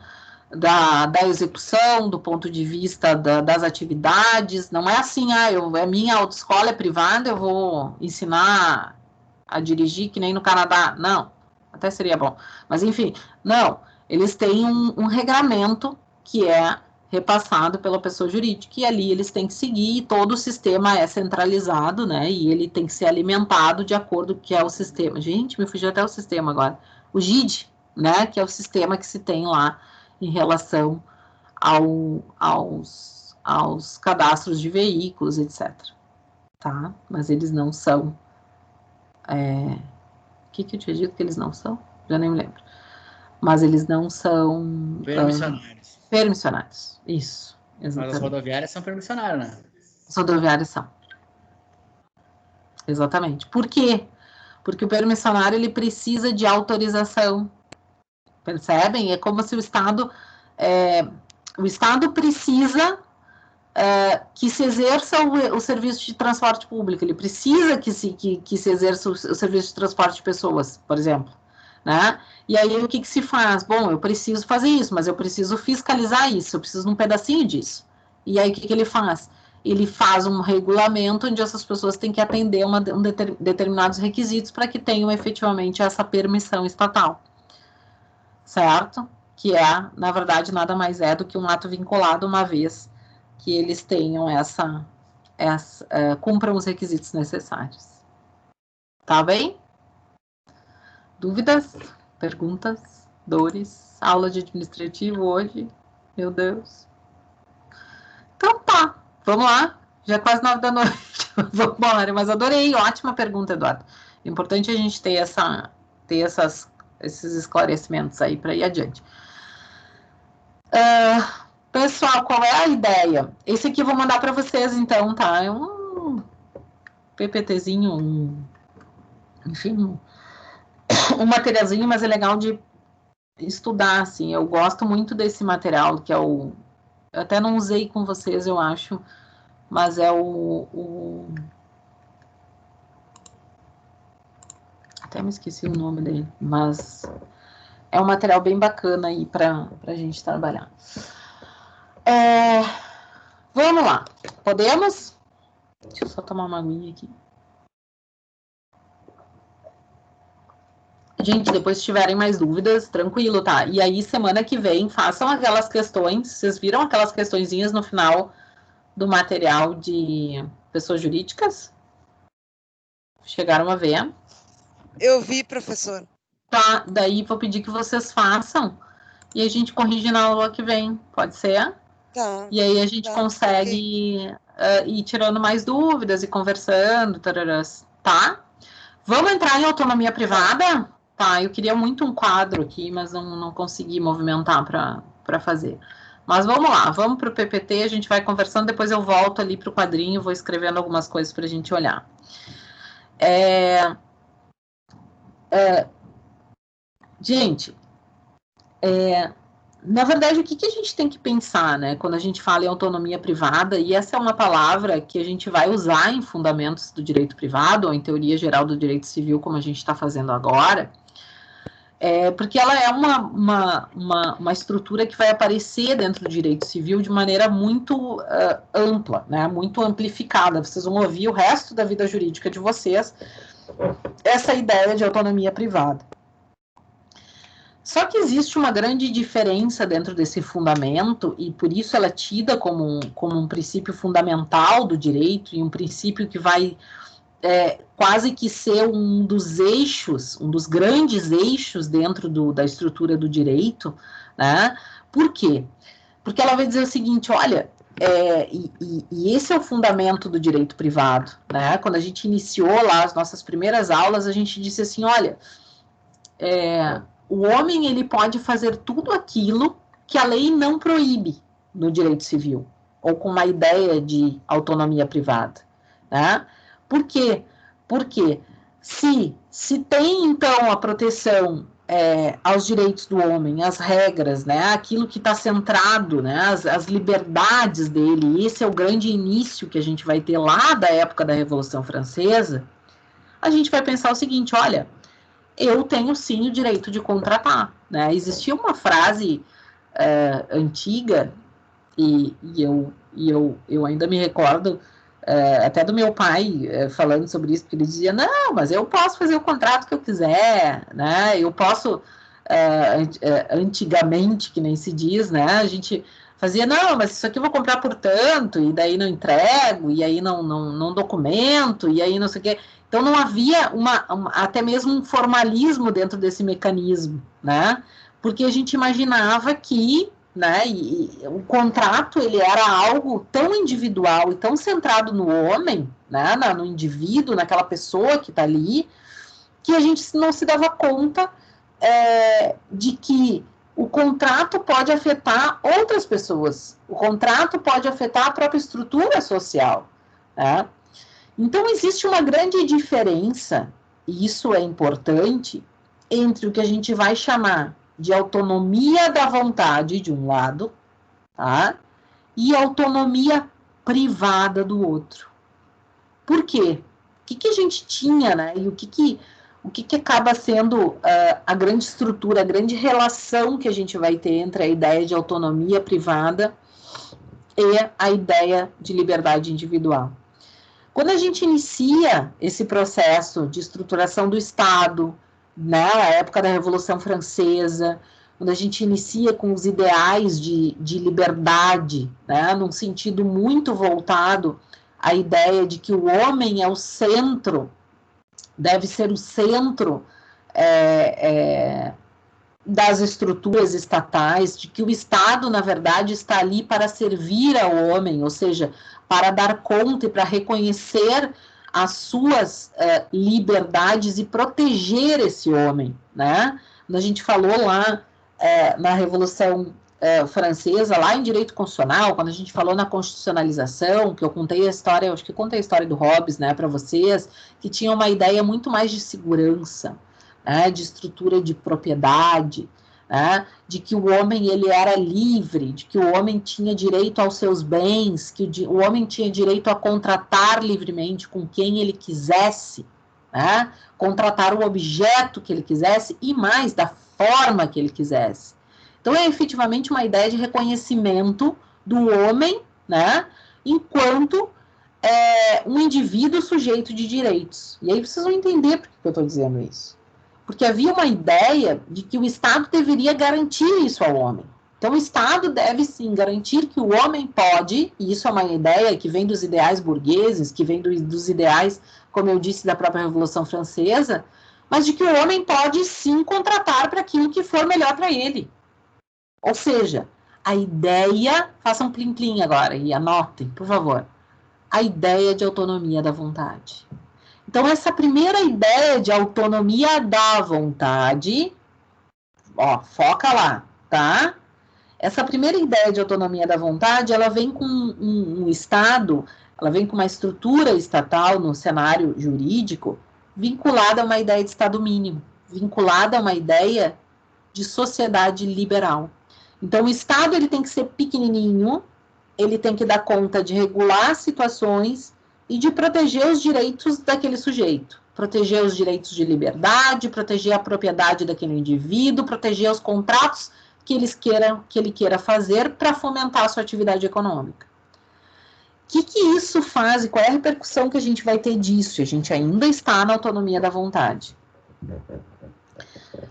da execução, do ponto de vista das atividades. Não é assim, a minha autoescola é privada, eu vou ensinar a dirigir que nem no Canadá. Não, até seria bom. Mas, enfim, não. Eles têm um regramento que é repassado pela pessoa jurídica, e ali eles têm que seguir, e todo o sistema é centralizado, né, e ele tem que ser alimentado de acordo com o que é o sistema. Gente, me fugiu até o sistema agora. O GID, né, que é o sistema que se tem lá em relação aos cadastros de veículos, etc. Tá? Mas eles não são... O que eu tinha dito que eles não são? Já nem me lembro. Mas eles não são... Permissionários. Permissionários, isso. Exatamente. Mas as rodoviárias são permissionárias, né? As rodoviárias são. Exatamente. Por quê? Porque o permissionário, ele precisa de autorização. Percebem? É como se o Estado precisa que se exerça o serviço de transporte público. Ele precisa que se exerça o serviço de transporte de pessoas, por exemplo. Né? E aí, o que se faz? Bom, eu preciso fazer isso, mas eu preciso fiscalizar isso, eu preciso de um pedacinho disso. E aí, o que ele faz? Ele faz um regulamento onde essas pessoas têm que atender determinados requisitos para que tenham efetivamente essa permissão estatal. Certo? Que na verdade, nada mais é do que um ato vinculado, uma vez que eles tenham cumpram os requisitos necessários. Tá bem? Dúvidas? Perguntas? Dores? Aula de administrativo hoje? Meu Deus. Então tá, vamos lá. Já é quase 9 da noite. Vamos embora, mas adorei. Ótima pergunta, Eduardo. Importante a gente ter esses esclarecimentos aí para ir adiante. Pessoal, qual é a ideia? Esse aqui eu vou mandar para vocês, então, tá? É um PPTzinho, enfim, um materialzinho, mas é legal de estudar, assim. Eu gosto muito desse material, que é eu até não usei com vocês, eu acho, mas é até me esqueci o nome dele, mas é um material bem bacana aí para a gente trabalhar. Vamos lá, podemos? Deixa eu só tomar uma aguinha aqui. Gente, depois se tiverem mais dúvidas, tranquilo, tá? E aí, semana que vem, façam aquelas questões. Vocês viram aquelas questõezinhas no final do material de pessoas jurídicas? Chegaram a ver? Eu vi, professor. Tá, daí vou pedir que vocês façam e a gente corrige na aula que vem, pode ser? Tá. E aí a gente consegue ir tirando mais dúvidas e conversando, tararás, tá? Vamos entrar em autonomia privada? Tá, eu queria muito um quadro aqui, mas não consegui movimentar para fazer. Mas vamos lá, vamos para o PPT, a gente vai conversando, depois eu volto ali para o quadrinho, vou escrevendo algumas coisas para a gente olhar. Gente, na verdade, o que a gente tem que pensar, né, quando a gente fala em autonomia privada, e essa é uma palavra que a gente vai usar em fundamentos do direito privado, ou em teoria geral do direito civil, como a gente está fazendo agora, porque ela é uma estrutura que vai aparecer dentro do direito civil de maneira muito ampla, né, muito amplificada. Vocês vão ouvir o resto da vida jurídica de vocês essa ideia de autonomia privada. Só que existe uma grande diferença dentro desse fundamento, e por isso ela é tida como um princípio fundamental do direito, e um princípio que vai quase que ser um dos eixos, um dos grandes eixos dentro da estrutura do direito, né? Por quê? Porque ela vai dizer o seguinte, olha, e esse é o fundamento do direito privado, né? Quando a gente iniciou lá as nossas primeiras aulas, a gente disse assim, olha, o homem ele pode fazer tudo aquilo que a lei não proíbe no direito civil, ou com uma ideia de autonomia privada. Né? Por quê? Porque se tem, então, a proteção aos direitos do homem, as regras, né, aquilo que está centrado, né, as liberdades dele, esse é o grande início que a gente vai ter lá da época da Revolução Francesa, a gente vai pensar o seguinte, olha, eu tenho sim o direito de contratar. Né? Existia uma frase antiga, e eu ainda me recordo até do meu pai falando sobre isso, porque ele dizia, não, mas eu posso fazer o contrato que eu quiser, né? Eu posso, antigamente, que nem se diz, né? A gente fazia, não, mas isso aqui eu vou comprar por tanto, e daí não entrego, e aí não documento, e aí não sei o quê. Então não havia até mesmo um formalismo dentro desse mecanismo, né? Porque a gente imaginava que, né, e o contrato ele era algo tão individual e tão centrado no homem, né, no indivíduo, naquela pessoa que está ali, que a gente não se dava conta de que o contrato pode afetar outras pessoas, o contrato pode afetar a própria estrutura social. Né? Então existe uma grande diferença, e isso é importante, entre o que a gente vai chamar de autonomia da vontade de um lado, tá? E autonomia privada do outro. Por quê? O que a gente tinha, né? E o que acaba sendo a grande estrutura, a grande relação que a gente vai ter entre a ideia de autonomia privada e a ideia de liberdade individual. Quando a gente inicia esse processo de estruturação do Estado, né, na época da Revolução Francesa, quando a gente inicia com os ideais de liberdade, né, num sentido muito voltado à ideia de que o homem é o centro, deve ser o centro das estruturas estatais, de que o Estado, na verdade, está ali para servir ao homem, ou seja, para dar conta e para reconhecer as suas liberdades e proteger esse homem, né? Quando a gente falou lá na Revolução Francesa, lá em direito constitucional, quando a gente falou na constitucionalização, que eu contei a história, acho que contei a história do Hobbes, né, para vocês, que tinha uma ideia muito mais de segurança, né, de estrutura de propriedade, né, de que o homem ele era livre, de que o homem tinha direito aos seus bens, que o homem tinha direito a contratar livremente com quem ele quisesse, né, contratar o objeto que ele quisesse e mais, da forma que ele quisesse. Então é efetivamente uma ideia de reconhecimento do homem, né, enquanto um indivíduo sujeito de direitos. E aí vocês vão entender por que eu estou dizendo isso. Porque havia uma ideia de que o Estado deveria garantir isso ao homem. Então, o Estado deve, sim, garantir que o homem pode, e isso é uma ideia que vem dos ideais burgueses, que vem dos ideais, como eu disse, da própria Revolução Francesa, mas de que o homem pode, sim, contratar para aquilo que for melhor para ele. Ou seja, a ideia, façam plim-plim agora e anotem, por favor, a ideia de autonomia da vontade. Então, essa primeira ideia de autonomia da vontade, foca lá, tá? Essa primeira ideia de autonomia da vontade, ela vem com um Estado, ela vem com uma estrutura estatal no cenário jurídico, vinculada a uma ideia de Estado mínimo, vinculada a uma ideia de sociedade liberal. Então, o Estado ele tem que ser pequenininho, ele tem que dar conta de regular situações e de proteger os direitos daquele sujeito. Proteger os direitos de liberdade, proteger a propriedade daquele indivíduo, proteger os contratos que ele queira fazer para fomentar a sua atividade econômica. O que isso faz e qual é a repercussão que a gente vai ter disso? A gente ainda está na autonomia da vontade.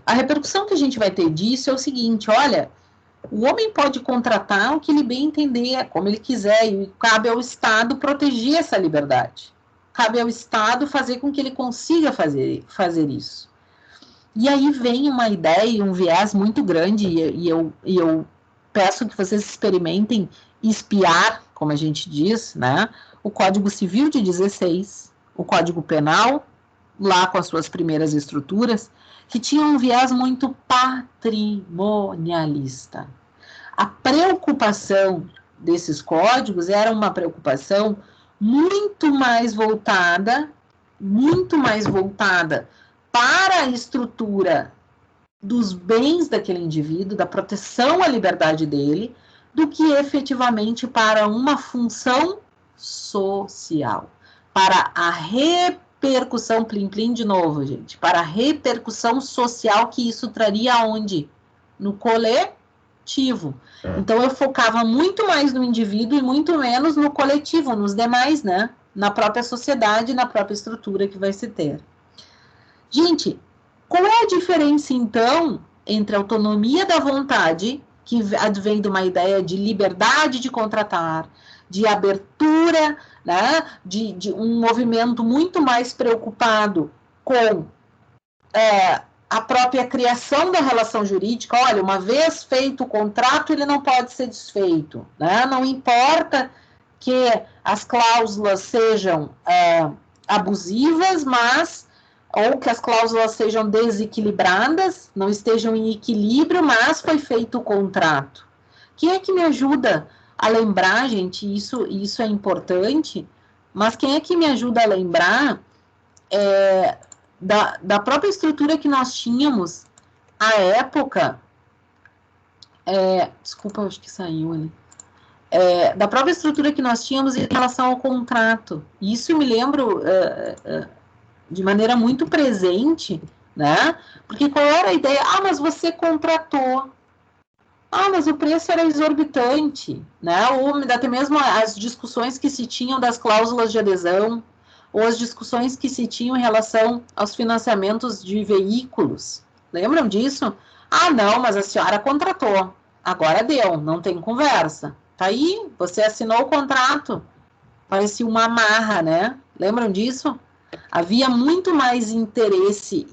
A repercussão que a gente vai ter disso é o seguinte, olha, o homem pode contratar o que ele bem entender, como ele quiser, e cabe ao Estado proteger essa liberdade. Cabe ao Estado fazer com que ele consiga fazer isso. E aí vem uma ideia e um viés muito grande, e eu peço que vocês experimentem espiar, como a gente diz, né, o Código Civil de 16, o Código Penal, lá com as suas primeiras estruturas, que tinham um viés muito patrimonialista. A preocupação desses códigos era uma preocupação muito mais voltada para a estrutura dos bens daquele indivíduo, da proteção à liberdade dele, do que efetivamente para uma função social, para a repercussão, plim-plim de novo, gente, para a repercussão social que isso traria aonde? No coletivo. Então, eu focava muito mais no indivíduo e muito menos no coletivo, nos demais, né? Na própria sociedade, na própria estrutura que vai se ter. Gente, qual é a diferença, então, entre a autonomia da vontade, que advém de uma ideia de liberdade de contratar, de abertura, né, de um movimento muito mais preocupado com a própria criação da relação jurídica? Olha, uma vez feito o contrato, ele não pode ser desfeito, né? Não importa que as cláusulas sejam abusivas, ou que as cláusulas sejam desequilibradas, não estejam em equilíbrio, mas foi feito o contrato. Quem é que me ajuda a lembrar, gente? Isso é importante, mas quem é que me ajuda a lembrar da própria estrutura que nós tínhamos à época? Desculpa, acho que saiu ali. Da própria estrutura que nós tínhamos em relação ao contrato. Isso eu me lembro de maneira muito presente, né? Porque qual era a ideia? Mas você contratou. Mas o preço era exorbitante, né? Ou até mesmo as discussões que se tinham das cláusulas de adesão, ou as discussões que se tinham em relação aos financiamentos de veículos. Lembram disso? Não, mas a senhora contratou. Agora deu, não tem conversa. Tá aí, você assinou o contrato. Parecia uma amarra, né? Lembram disso? Havia muito mais interesse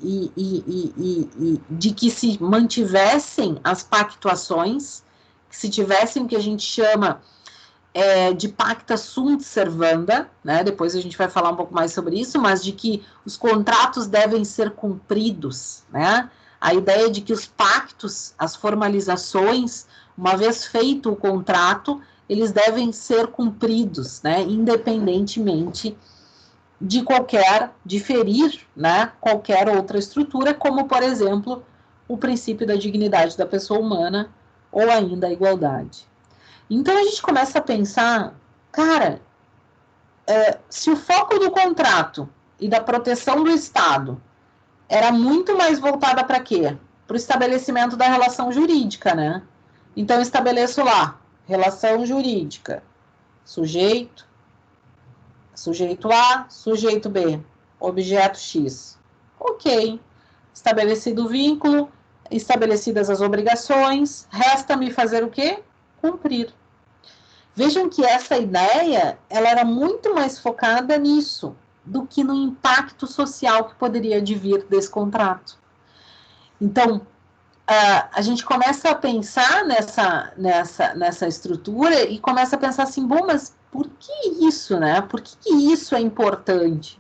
de que se mantivessem as pactuações, que se tivessem o que a gente chama de pacta sunt servanda, né? Depois a gente vai falar um pouco mais sobre isso, mas de que os contratos devem ser cumpridos, né? A ideia de que os pactos, as formalizações, uma vez feito o contrato, eles devem ser cumpridos, né? Independentemente de ferir, né, qualquer outra estrutura, como, por exemplo, o princípio da dignidade da pessoa humana, ou ainda a igualdade. Então, a gente começa a pensar, cara, se o foco do contrato e da proteção do Estado era muito mais voltada para quê? Para o estabelecimento da relação jurídica, né? Então, eu estabeleço lá, relação jurídica, sujeito A, sujeito B, objeto X. Ok. Estabelecido o vínculo, estabelecidas as obrigações, resta-me fazer o quê? Cumprir. Vejam que essa ideia, ela era muito mais focada nisso, do que no impacto social que poderia advir desse contrato. Então, a gente começa a pensar nessa estrutura e começa a pensar assim, bom, mas por que isso, né? Por que isso é importante?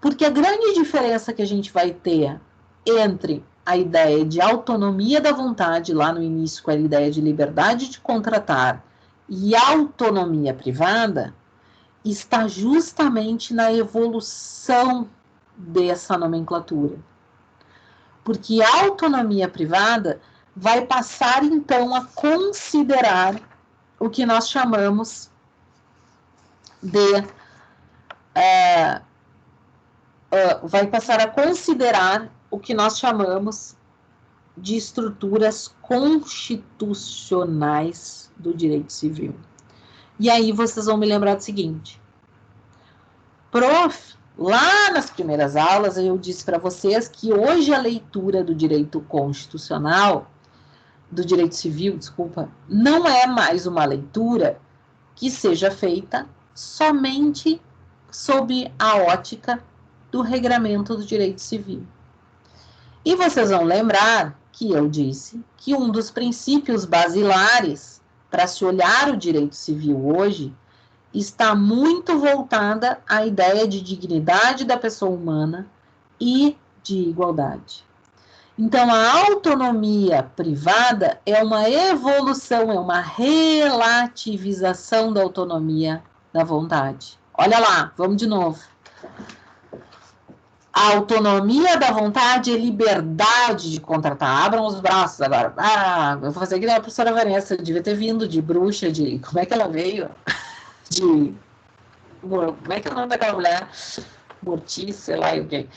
Porque a grande diferença que a gente vai ter entre a ideia de autonomia da vontade, lá no início, com a ideia de liberdade de contratar, e autonomia privada, está justamente na evolução dessa nomenclatura. Porque a autonomia privada vai passar, então, a considerar o que nós chamamos vai passar a considerar o que nós chamamos de estruturas constitucionais do direito civil. E aí vocês vão me lembrar do seguinte. Prof, lá nas primeiras aulas eu disse para vocês que hoje a leitura do direito constitucional, do direito civil, desculpa, não é mais uma leitura que seja feita somente sob a ótica do regramento do direito civil. E vocês vão lembrar que eu disse que um dos princípios basilares para se olhar o direito civil hoje está muito voltada à ideia de dignidade da pessoa humana e de igualdade. Então, a autonomia privada é uma evolução, é uma relativização da autonomia da vontade. Olha lá, vamos de novo. A autonomia da vontade é liberdade de contratar. Abram os braços agora. Ah, eu vou fazer que nem a professora Vanessa, devia ter vindo de bruxa, de... Como é que ela veio? De... Como é que é o nome daquela mulher? Mortícia, sei lá, o quê.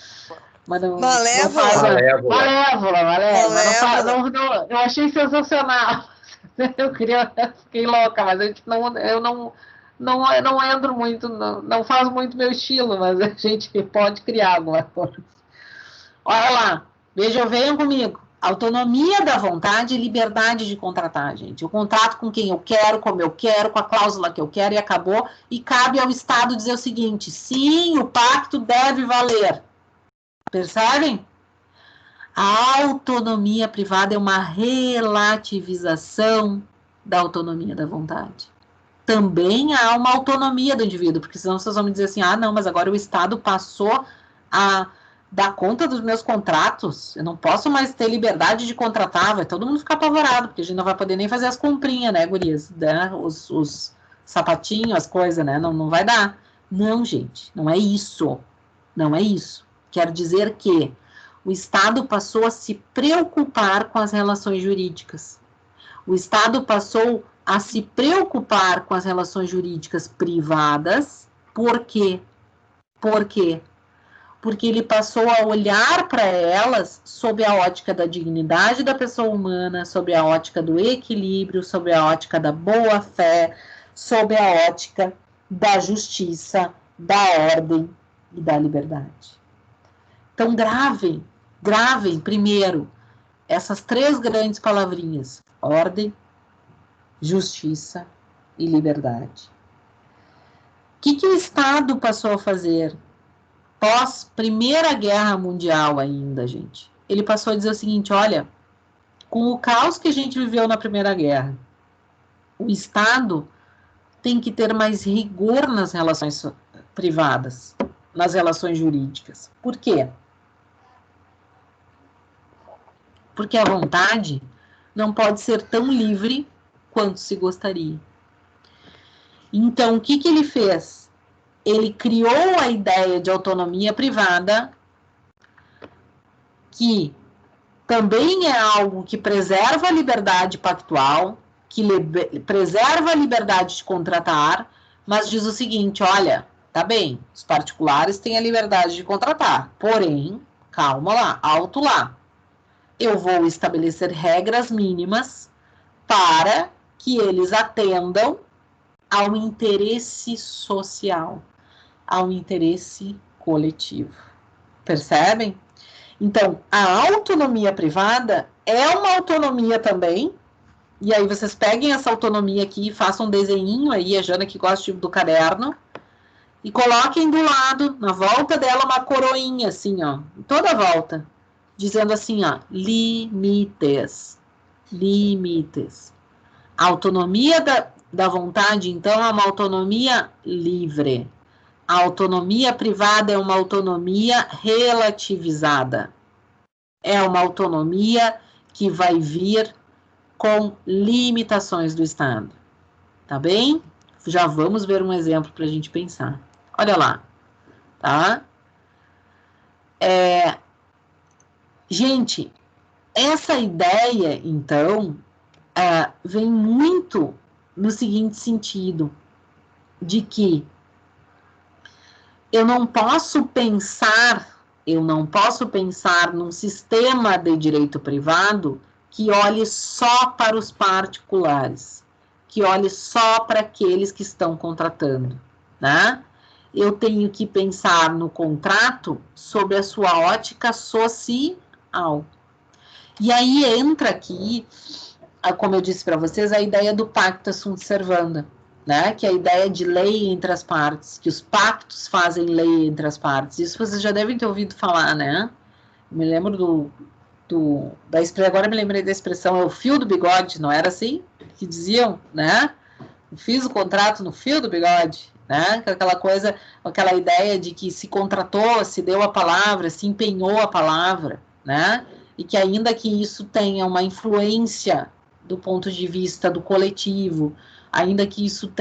Mas não, Malévola. Malévola. Eu achei sensacional. Eu fiquei louca, mas eu não entro muito, não faz muito meu estilo, mas a gente pode criar alguma coisa. Olha lá, venham comigo. Autonomia da vontade e liberdade de contratar, gente. Eu contrato com quem eu quero, como eu quero, com a cláusula que eu quero e acabou. E cabe ao Estado dizer o seguinte: sim, o pacto deve valer. Percebem? A autonomia privada é uma relativização da autonomia da vontade. Também há uma autonomia do indivíduo, porque senão vocês vão me dizer assim, ah, não, mas agora o Estado passou a dar conta dos meus contratos, eu não posso mais ter liberdade de contratar, vai todo mundo ficar apavorado, porque a gente não vai poder nem fazer as comprinhas, né, gurias, né, os sapatinhos, as coisas, né, não vai dar. Não, gente, não é isso, não é isso. Quero dizer que o Estado passou a se preocupar com as relações jurídicas. O Estado passou a se preocupar com as relações jurídicas privadas. Por quê? Por quê? Porque ele passou a olhar para elas sob a ótica da dignidade da pessoa humana, sob a ótica do equilíbrio, sob a ótica da boa-fé, sob a ótica da justiça, da ordem e da liberdade. Então, gravem primeiro essas 3 grandes palavrinhas: ordem, justiça e liberdade. O que o Estado passou a fazer pós Primeira Guerra Mundial ainda, gente? Ele passou a dizer o seguinte, olha, com o caos que a gente viveu na Primeira Guerra, o Estado tem que ter mais rigor nas relações privadas, nas relações jurídicas. Por quê? Porque a vontade não pode ser tão livre quanto se gostaria. Então, o que ele fez? Ele criou a ideia de autonomia privada, que também é algo que preserva a liberdade pactual, que preserva a liberdade de contratar, mas diz o seguinte, olha, tá bem, os particulares têm a liberdade de contratar, porém, calma lá, alto lá. Eu vou estabelecer regras mínimas para que eles atendam ao interesse social, ao interesse coletivo. Percebem? Então, a autonomia privada é uma autonomia também, e aí vocês peguem essa autonomia aqui e façam um desenhinho aí, a Jana que gosta do caderno, e coloquem do lado, na volta dela, uma coroinha, assim, ó, toda a volta, dizendo assim, ó, limites. Limites. A autonomia da vontade, então, é uma autonomia livre. A autonomia privada é uma autonomia relativizada. É uma autonomia que vai vir com limitações do Estado. Tá bem? Já vamos ver um exemplo para a gente pensar. Olha lá. Tá? Gente, essa ideia, então, vem muito no seguinte sentido, de que eu não posso pensar num sistema de direito privado que olhe só para os particulares, que olhe só para aqueles que estão contratando, né? Eu tenho que pensar no contrato sob a sua ótica social. E aí entra aqui, como eu disse para vocês, a ideia do pacta sunt servanda, né? Que é a ideia de lei entre as partes, que os pactos fazem lei entre as partes. Isso vocês já devem ter ouvido falar, né? Me lembro da expressão, agora me lembrei da expressão, é o fio do bigode, não era assim? Que diziam, né? Eu fiz o contrato no fio do bigode, né? Aquela coisa, aquela ideia de que se contratou, se deu a palavra, se empenhou a palavra, né? e que ainda que isso tenha uma influência do ponto de vista do coletivo, ainda que isso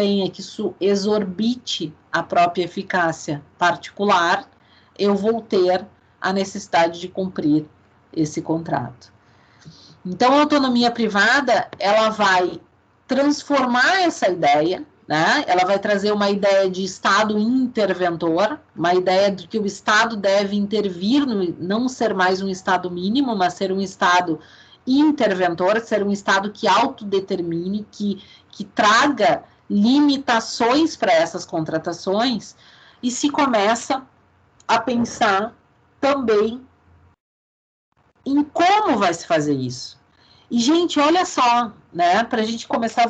exorbite a própria eficácia particular, eu vou ter a necessidade de cumprir esse contrato. Então, a autonomia privada, ela vai transformar essa ideia, né? Ela vai trazer uma ideia de Estado interventor, uma ideia de que o Estado deve intervir, não ser mais um Estado mínimo, mas ser um Estado interventor, ser um Estado que autodetermine, que traga limitações para essas contratações, e se começa a pensar também em como vai se fazer isso. E, gente, olha só, né, para a gente começar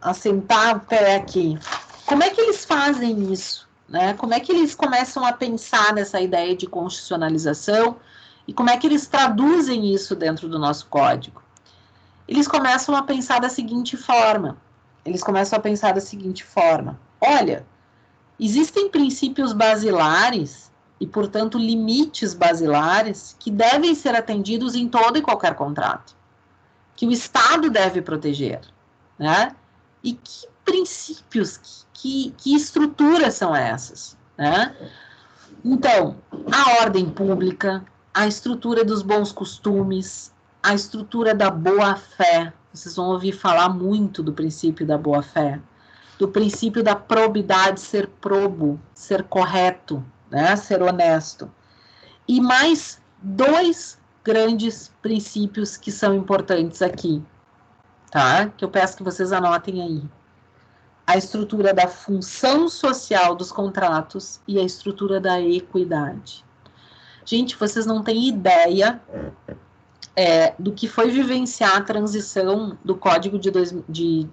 a sentar o pé aqui, como é que eles fazem isso? Né? Como é que eles começam a pensar nessa ideia de constitucionalização e como é que eles traduzem isso dentro do nosso código? Eles começam a pensar da seguinte forma, olha, existem princípios basilares e, portanto, limites basilares que devem ser atendidos em todo e qualquer contrato, que o Estado deve proteger, né? E que princípios, que estruturas são essas, né? Então, a ordem pública, a estrutura dos bons costumes, a estrutura da boa-fé, vocês vão ouvir falar muito do princípio da boa-fé, do princípio da probidade, ser probo, ser correto, né, ser honesto. E mais 2 grandes princípios que são importantes aqui, tá? Que eu peço que vocês anotem aí. A estrutura da função social dos contratos e a estrutura da equidade. Gente, vocês não têm ideia do que foi vivenciar a transição do Código de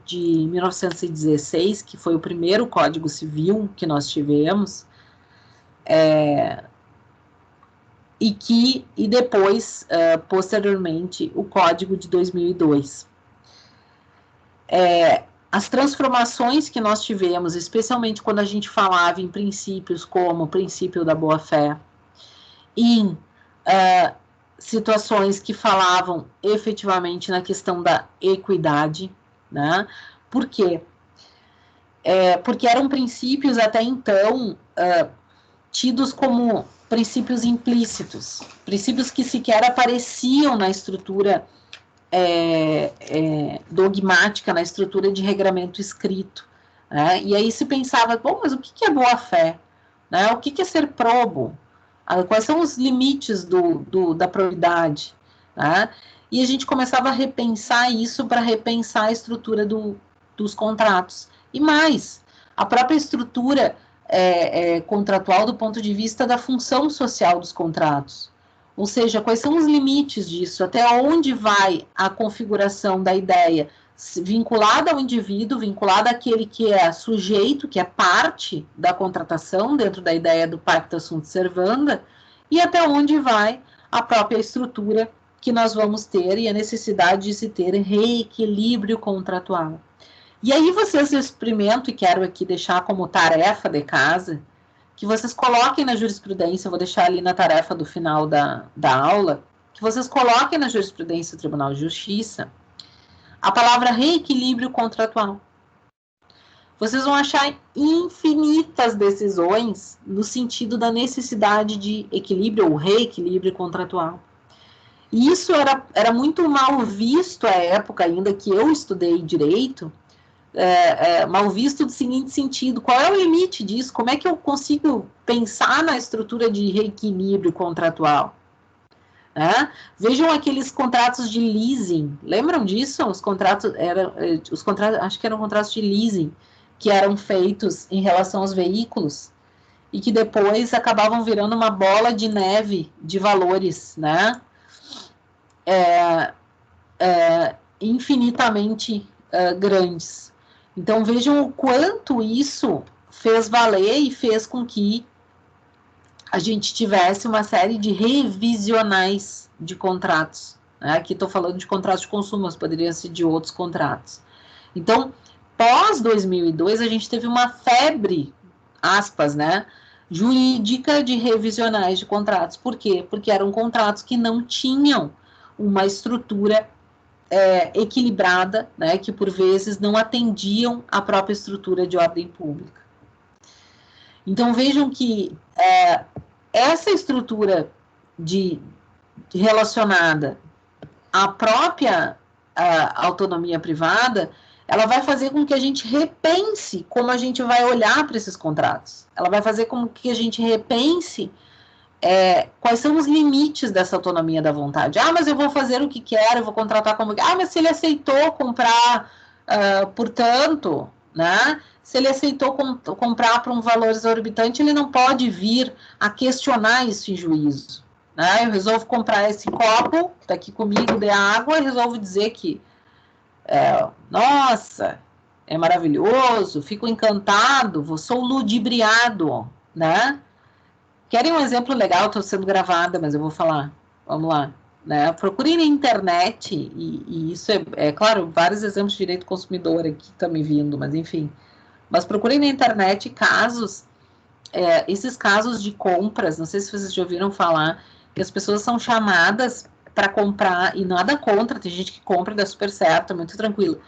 1916, que foi o primeiro Código Civil que nós tivemos, e depois, posteriormente, o Código de 2002. As transformações que nós tivemos, especialmente quando a gente falava em princípios como o princípio da boa-fé, em situações que falavam efetivamente na questão da equidade, né? Por quê? Porque eram princípios até então tidos como princípios implícitos, princípios que sequer apareciam na estrutura dogmática, na estrutura de regramento escrito, né? E aí se pensava, bom, mas o que é boa-fé? Né? O que é ser probo? Quais são os limites da probidade? Né? E a gente começava a repensar isso para repensar a estrutura dos contratos. E mais, a própria estrutura contratual do ponto de vista da função social dos contratos. Ou seja, quais são os limites disso? Até onde vai a configuração da ideia vinculada ao indivíduo, vinculada àquele que é sujeito, que é parte da contratação, dentro da ideia do pacta sunt servanda, e até onde vai a própria estrutura que nós vamos ter e a necessidade de se ter reequilíbrio contratual. E aí vocês experimentam, e quero aqui deixar como tarefa de casa, que vocês coloquem na jurisprudência, eu vou deixar ali na tarefa do final da aula, que vocês coloquem na jurisprudência do Tribunal de Justiça a palavra reequilíbrio contratual. Vocês vão achar infinitas decisões no sentido da necessidade de equilíbrio ou reequilíbrio contratual. E isso era muito mal visto à época ainda que eu estudei direito, mal visto do seguinte sentido: qual é o limite disso? Como é que eu consigo pensar na estrutura de reequilíbrio contratual? Vejam aqueles contratos de leasing, lembram disso? Os contratos, acho que eram contratos de leasing, que eram feitos em relação aos veículos, e que depois acabavam virando uma bola de neve de valores, né? Infinitamente grandes. Então, vejam o quanto isso fez valer e fez com que a gente tivesse uma série de revisionais de contratos. Né? Aqui estou falando de contratos de consumo, mas poderiam ser de outros contratos. Então, pós 2002, a gente teve uma febre, aspas, né, jurídica de revisionais de contratos. Por quê? Porque eram contratos que não tinham uma estrutura equilibrada, né, que por vezes não atendiam à própria estrutura de ordem pública. Então vejam que essa estrutura relacionada à própria autonomia privada, ela vai fazer com que a gente repense como a gente vai olhar para esses contratos. Ela vai fazer com que a gente repense quais são os limites dessa autonomia da vontade. Mas eu vou fazer o que quero, eu vou contratar como... mas se ele aceitou comprar, portanto, né? Se ele aceitou comprar por um valor exorbitante, ele não pode vir a questionar isso em juízo. Né? Eu resolvo comprar esse copo, tá aqui comigo, de água, e resolvo dizer que nossa, é maravilhoso, fico encantado, sou ludibriado, né? Querem um exemplo legal? Estou sendo gravada, mas eu vou falar. Vamos lá. Né? Procurem na internet, e isso claro, vários exemplos de direito consumidor aqui estão me vindo, mas enfim. Mas procurem na internet casos, esses casos de compras, não sei se vocês já ouviram falar, que as pessoas são chamadas para comprar, e nada contra, tem gente que compra e dá super certo, é muito tranquilo.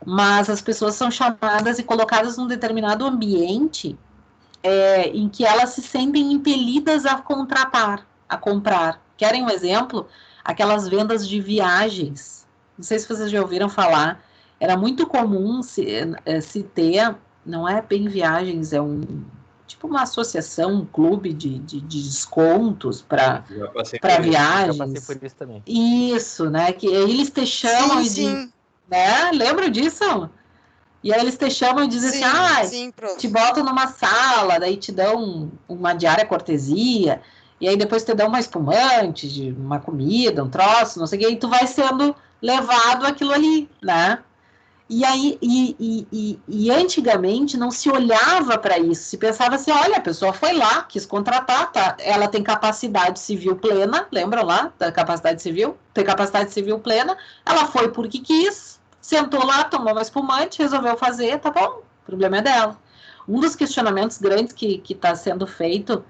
Mas as pessoas são chamadas e colocadas num determinado ambiente em que elas se sentem impelidas a contratar, a comprar. Querem um exemplo? Aquelas vendas de viagens. Não sei se vocês já ouviram falar. Era muito comum se ter, não é bem viagens, tipo uma associação, um clube de descontos para viagens. Já passei por isso também. Isso, né? Que eles te chamam sim. Né? Lembra disso? E aí eles te chamam e dizem te botam numa sala, daí te dão uma diária cortesia, e aí depois te dão uma espumante, uma comida, um troço, não sei o que, e tu vai sendo levado aquilo ali, né? E aí, e antigamente não se olhava para isso, se pensava assim, olha, a pessoa foi lá, quis contratar, tá? Ela tem capacidade civil plena, lembram lá da capacidade civil? Tem capacidade civil plena, ela foi porque quis, sentou lá, tomou uma espumante, resolveu fazer, tá bom, o problema é dela. Um dos questionamentos grandes que está sendo feito,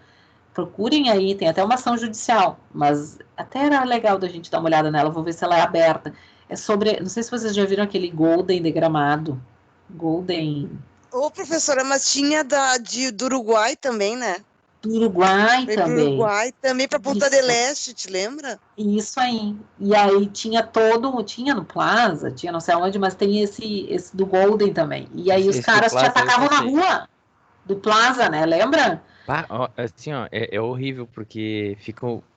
procurem aí, tem até uma ação judicial, mas até era legal da gente dar uma olhada nela, vou ver se ela é aberta. É sobre, não sei se vocês já viram aquele Golden de Gramado. Golden... Professora, mas tinha do Uruguai também, né? Do Uruguai também. Do Uruguai também, para Punta del Este, te lembra? Isso aí. E aí tinha tinha no Plaza, tinha não sei onde, mas tem esse do Golden também. E aí os caras te atacavam na rua. Do Plaza, né? Lembra? Assim, é horrível, porque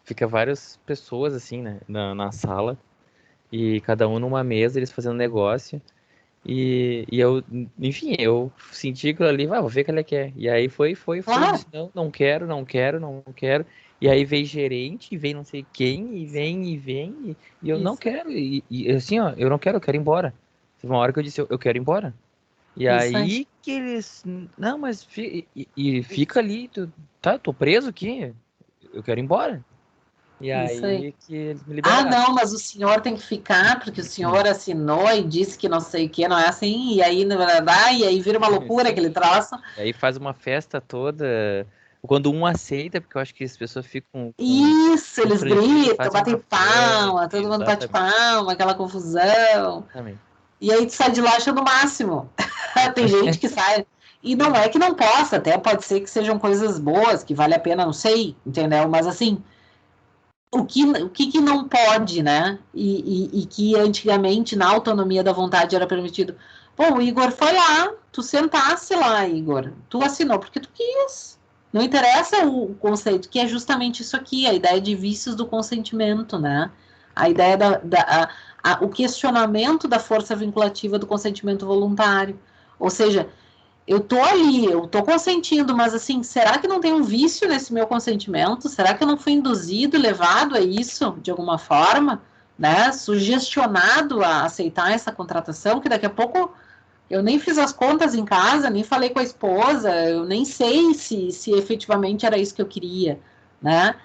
fica várias pessoas, assim, né, na sala, e cada um numa mesa, eles fazendo negócio, e eu, enfim, eu senti aquilo ali, vou ver o que ele quer. E aí foi, disse, não quero, e aí veio gerente, vem não sei quem, e vem, e eu não quero, e assim, eu não quero, eu quero ir embora. Teve uma hora que eu disse, eu quero ir embora. E aí que eles, não, mas fica ali, eu tô preso aqui, eu quero ir embora. E aí que eles me liberaram. Não, mas o senhor tem que ficar, porque o senhor assinou e disse que não sei o que, não é assim, e aí, e aí vira uma loucura aquele troço. E aí faz uma festa toda, quando um aceita, porque eu acho que as pessoas ficam... Isso, eles gritam, batem palma, todo mundo bate palma, aquela confusão. Também. E aí tu sai de lá achando o máximo. Tem gente que sai... E não é que não possa, até pode ser que sejam coisas boas, que vale a pena, não sei, entendeu? Mas assim... O que não pode, né? E que antigamente, na autonomia da vontade, era permitido. Pô, o Igor foi lá, tu sentasse lá, Igor. Tu assinou porque tu quis. Não interessa o conceito, que é justamente isso aqui, a ideia de vícios do consentimento, né? A ideia o questionamento da força vinculativa do consentimento voluntário. Ou seja, eu tô ali, eu tô consentindo, mas assim, será que não tem um vício nesse meu consentimento? Será que eu não fui induzido, levado a isso, de alguma forma, né? Sugestionado a aceitar essa contratação, que daqui a pouco eu nem fiz as contas em casa, nem falei com a esposa, eu nem sei se efetivamente era isso que eu queria, né?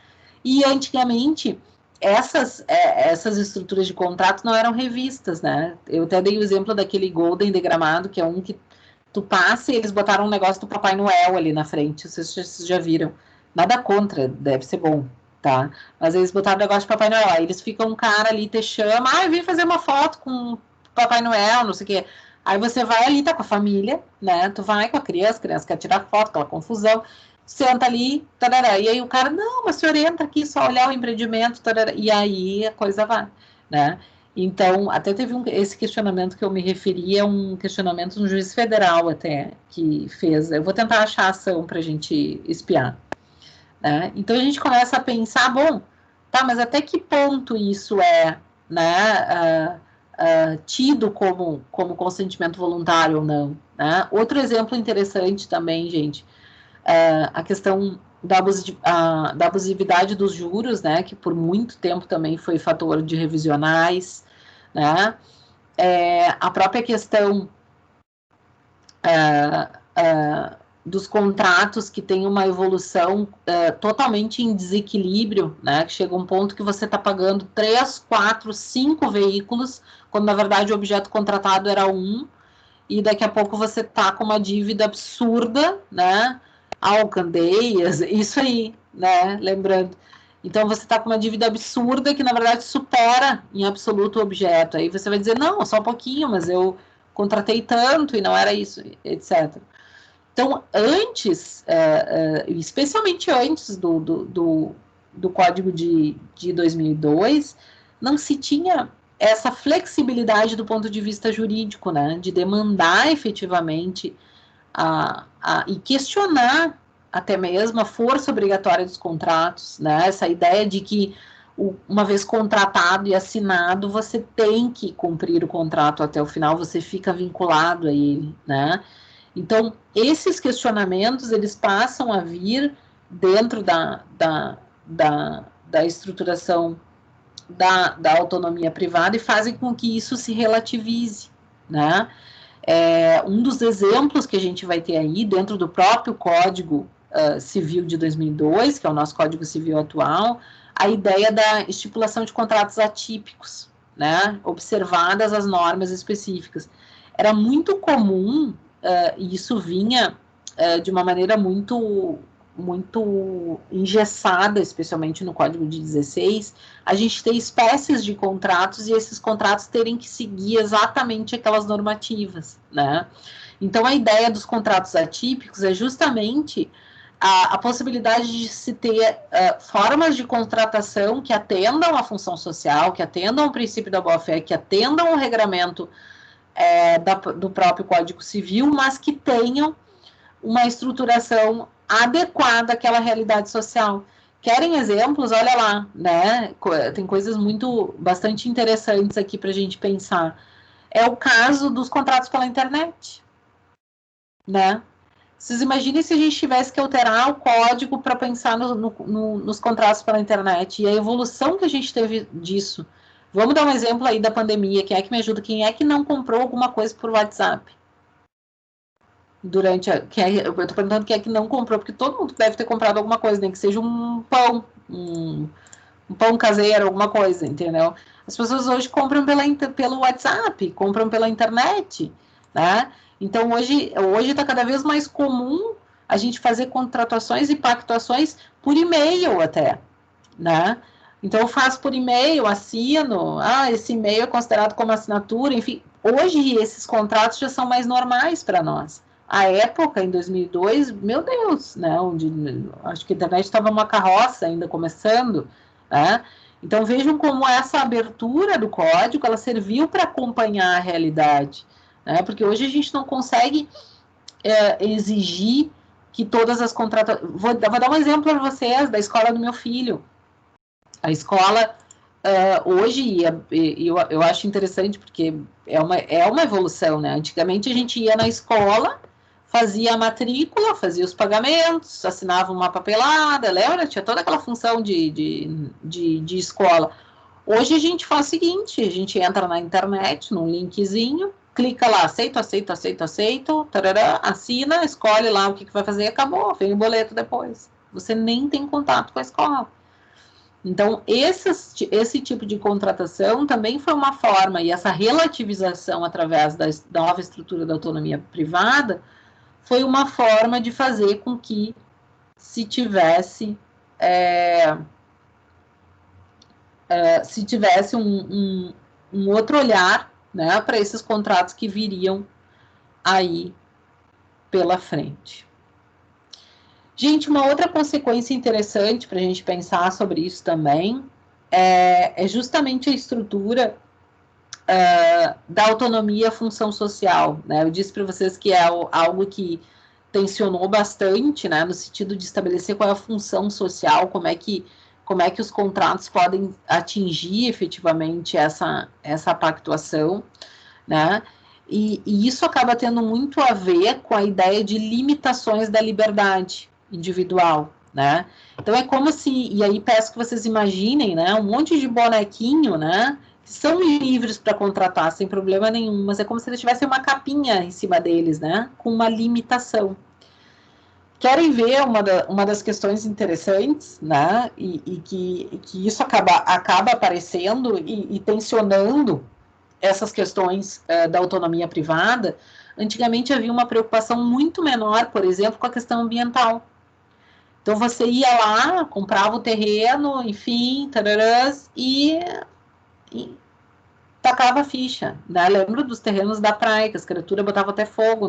E antigamente, essas estruturas de contrato não eram revistas, né? Eu até dei o exemplo daquele Golden de Gramado, que é um que tu passa e eles botaram um negócio do Papai Noel ali na frente, vocês já viram. Nada contra, deve ser bom, tá? Mas eles botaram o negócio de Papai Noel, aí eles ficam um cara ali, te chama, vem fazer uma foto com o Papai Noel, não sei o quê. Aí você vai ali, tá com a família, né? Tu vai com a criança quer tirar foto, aquela confusão, senta ali, tarará, e aí o cara, não, mas o senhor entra aqui, só olhar o empreendimento, tarará, e aí a coisa vai, né? Então, até teve esse questionamento que eu me referi, é um questionamento do juiz federal até, que fez, eu vou tentar achar a ação para a gente espiar, né? Então a gente começa a pensar, bom, tá, mas até que ponto isso é, né, tido como consentimento voluntário ou não, né? Outro exemplo interessante também, gente, a questão da abusividade dos juros, né, que por muito tempo também foi fator de revisionais, né? A própria questão dos contratos que tem uma evolução totalmente em desequilíbrio, né? Que chega um ponto que você está pagando 3, 4, 5 veículos, quando na verdade o objeto contratado era um, e daqui a pouco você está com uma dívida absurda, né? Alcandeias, isso aí, né? Lembrando. Então você está com uma dívida absurda que na verdade supera em absoluto o objeto. Aí você vai dizer, não, só um pouquinho, mas eu contratei tanto e não era isso, etc. Então, antes, especialmente antes do Código de 2002, não se tinha essa flexibilidade do ponto de vista jurídico, né, de demandar efetivamente e questionar até mesmo a força obrigatória dos contratos, né, essa ideia de que uma vez contratado e assinado, você tem que cumprir o contrato até o final, você fica vinculado a ele, né. Então, esses questionamentos, eles passam a vir dentro da estruturação da autonomia privada e fazem com que isso se relativize, né? Um dos exemplos que a gente vai ter aí, dentro do próprio Código Civil de 2002, que é o nosso Código Civil atual, a ideia da estipulação de contratos atípicos, né? Observadas as normas específicas. Era muito comum, e isso vinha de uma maneira muito engessada, especialmente no Código de 16, a gente ter espécies de contratos e esses contratos terem que seguir exatamente aquelas normativas, né? Então, a ideia dos contratos atípicos é justamente a possibilidade de se ter formas de contratação que atendam à função social, que atendam ao princípio da boa-fé, que atendam ao regramento do próprio Código Civil, mas que tenham uma estruturação adequada àquela realidade social. Querem exemplos? Olha lá, né? Tem coisas bastante interessantes aqui para a gente pensar. É o caso dos contratos pela internet, né? Vocês imaginem se a gente tivesse que alterar o código para pensar nos contratos pela internet e a evolução que a gente teve disso. Vamos dar um exemplo aí da pandemia. Quem é que me ajuda? Quem é que não comprou alguma coisa por WhatsApp? Eu tô perguntando quem é que não comprou, porque todo mundo deve ter comprado alguma coisa, nem que seja um pão, um pão caseiro, alguma coisa, entendeu? As pessoas hoje compram pelo WhatsApp, compram pela internet, né? Então, hoje está cada vez mais comum a gente fazer contratações e pactuações por e-mail até, né? Então, eu faço por e-mail, assino, esse e-mail é considerado como assinatura, enfim. Hoje, esses contratos já são mais normais para nós. A época, em 2002, meu Deus, né? Acho que a internet estava uma carroça ainda começando, né? Então, vejam como essa abertura do código, ela serviu para acompanhar a realidade, né? Porque hoje a gente não consegue exigir que todas as contratações... Vou dar um exemplo para vocês da escola do meu filho. A escola, hoje, eu acho interessante, porque é uma evolução, né? Antigamente, a gente ia na escola, fazia a matrícula, fazia os pagamentos, assinava uma papelada, lembra? Tinha toda aquela função de escola. Hoje a gente faz o seguinte, a gente entra na internet, num linkzinho, clica lá, aceito, tarará, assina, escolhe lá o que vai fazer e acabou, vem o boleto depois. Você nem tem contato com a escola, Então, esse tipo de contratação também foi uma forma, e essa relativização através da nova estrutura da autonomia privada, foi uma forma de fazer com que se tivesse um outro olhar, né, para esses contratos que viriam aí pela frente. Gente, uma outra consequência interessante para a gente pensar sobre isso também é justamente a estrutura da autonomia função social, né? Eu disse para vocês que é algo que tensionou bastante, né, no sentido de estabelecer qual é a função social, como é que os contratos podem atingir efetivamente essa pactuação, né? E isso acaba tendo muito a ver com a ideia de limitações da liberdade individual, né? Então é como se, e aí peço que vocês imaginem, né, um monte de bonequinho, né, que são livres para contratar sem problema nenhum, mas é como se eles tivessem uma capinha em cima deles, né, com uma limitação. Querem ver uma das questões interessantes, né, e que isso acaba aparecendo e tensionando essas questões da autonomia privada. Antigamente havia uma preocupação muito menor, por exemplo, com a questão ambiental. Então você ia lá, comprava o terreno, enfim, tararás, e tacava a ficha, né? Lembro dos terrenos da praia, que as criaturas botavam até fogo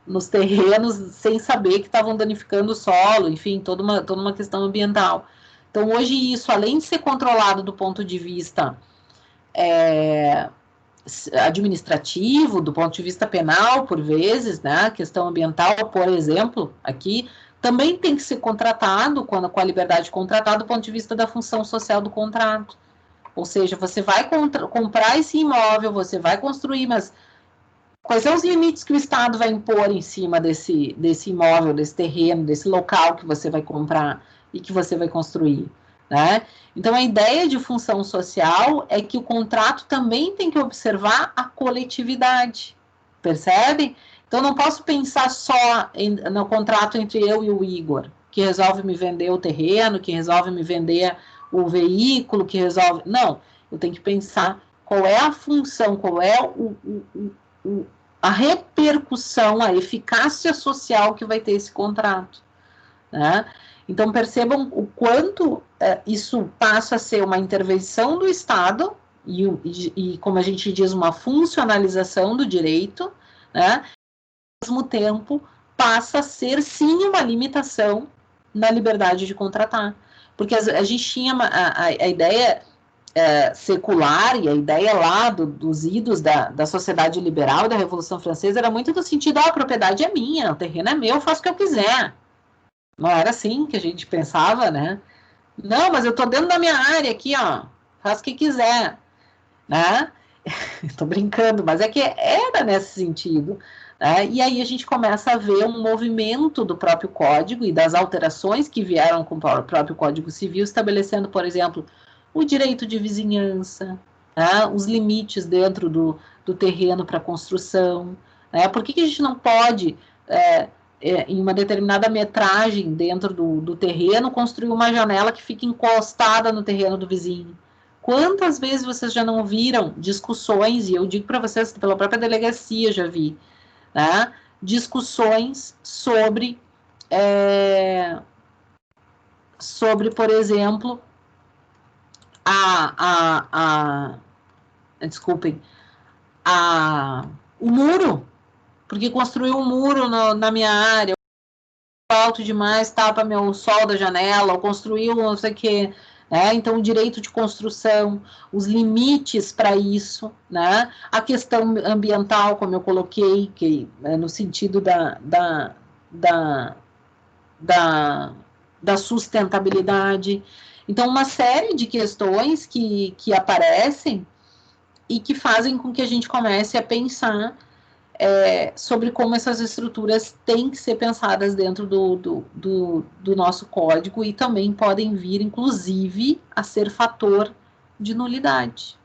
nos terrenos sem saber que estavam danificando o solo, enfim, toda uma questão ambiental. Então hoje isso, além de ser controlado do ponto de vista administrativo, do ponto de vista penal, por vezes, né, a questão ambiental, por exemplo, aqui, também tem que ser contratado, com a liberdade contratada, do ponto de vista da função social do contrato. Ou seja, você vai comprar esse imóvel, você vai construir, mas quais são os limites que o Estado vai impor em cima desse imóvel, desse terreno, desse local que você vai comprar e que você vai construir, né? Então, a ideia de função social é que o contrato também tem que observar a coletividade, percebe? Então, não posso pensar só no contrato entre eu e o Igor, que resolve me vender o terreno, que resolve me vender o veículo, que resolve... Não, eu tenho que pensar qual é a função, qual é a repercussão, a eficácia social que vai ter esse contrato, né? Então, percebam o quanto isso passa a ser uma intervenção do Estado e, como a gente diz, uma funcionalização do direito, né? Ao mesmo tempo, passa a ser, sim, uma limitação na liberdade de contratar. Porque a gente tinha a ideia secular e a ideia lá dos idos da sociedade liberal e da Revolução Francesa era muito do sentido, a propriedade é minha, o terreno é meu, eu faço o que eu quiser. Não era assim que a gente pensava, né? Não, mas eu estou dentro da minha área aqui, ó, faz o que quiser, né? Estou brincando, mas é que era nesse sentido, né? E aí a gente começa a ver um movimento do próprio Código e das alterações que vieram com o próprio Código Civil, estabelecendo, por exemplo, o direito de vizinhança, né? Os limites dentro do terreno para construção, né? Por que a gente não pode... em uma determinada metragem dentro do terreno, construir uma janela que fique encostada no terreno do vizinho? Quantas vezes vocês já não viram discussões, e eu digo para vocês, pela própria delegacia já vi, né, discussões sobre, por exemplo, desculpem, o muro, porque construiu um muro na minha área, alto demais, tapa meu sol da janela, ou construiu não sei o que, né? Então, o direito de construção, os limites para isso, né? A questão ambiental, como eu coloquei, que no sentido da sustentabilidade. Então, uma série de questões que aparecem e que fazem com que a gente comece a pensar sobre como essas estruturas têm que ser pensadas dentro do nosso código e também podem vir, inclusive, a ser fator de nulidade.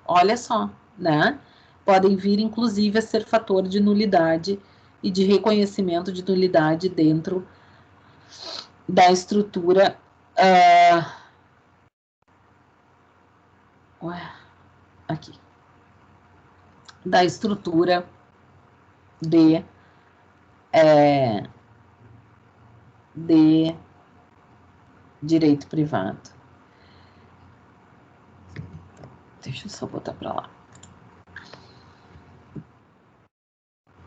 Olha só, né? Podem vir, inclusive, a ser fator de nulidade e de reconhecimento de nulidade dentro da estrutura aqui, da estrutura de direito privado. Deixa eu só botar para lá.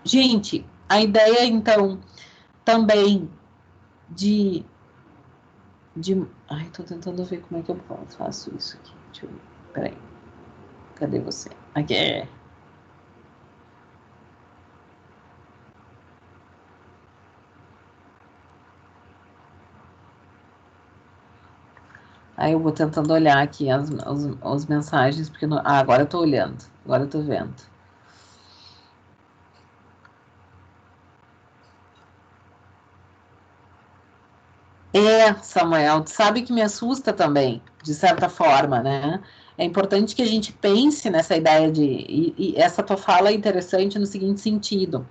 Gente, a ideia, então, também ai, tô tentando ver como é que eu faço isso aqui. Deixa eu ver. Peraí. Cadê você? Aqui. Aí eu vou tentando olhar aqui as mensagens, porque não... agora eu tô olhando. Agora eu tô vendo. Samuel, tu sabe que me assusta também, de certa forma, né? É importante que a gente pense nessa ideia e essa tua fala é interessante no seguinte sentido.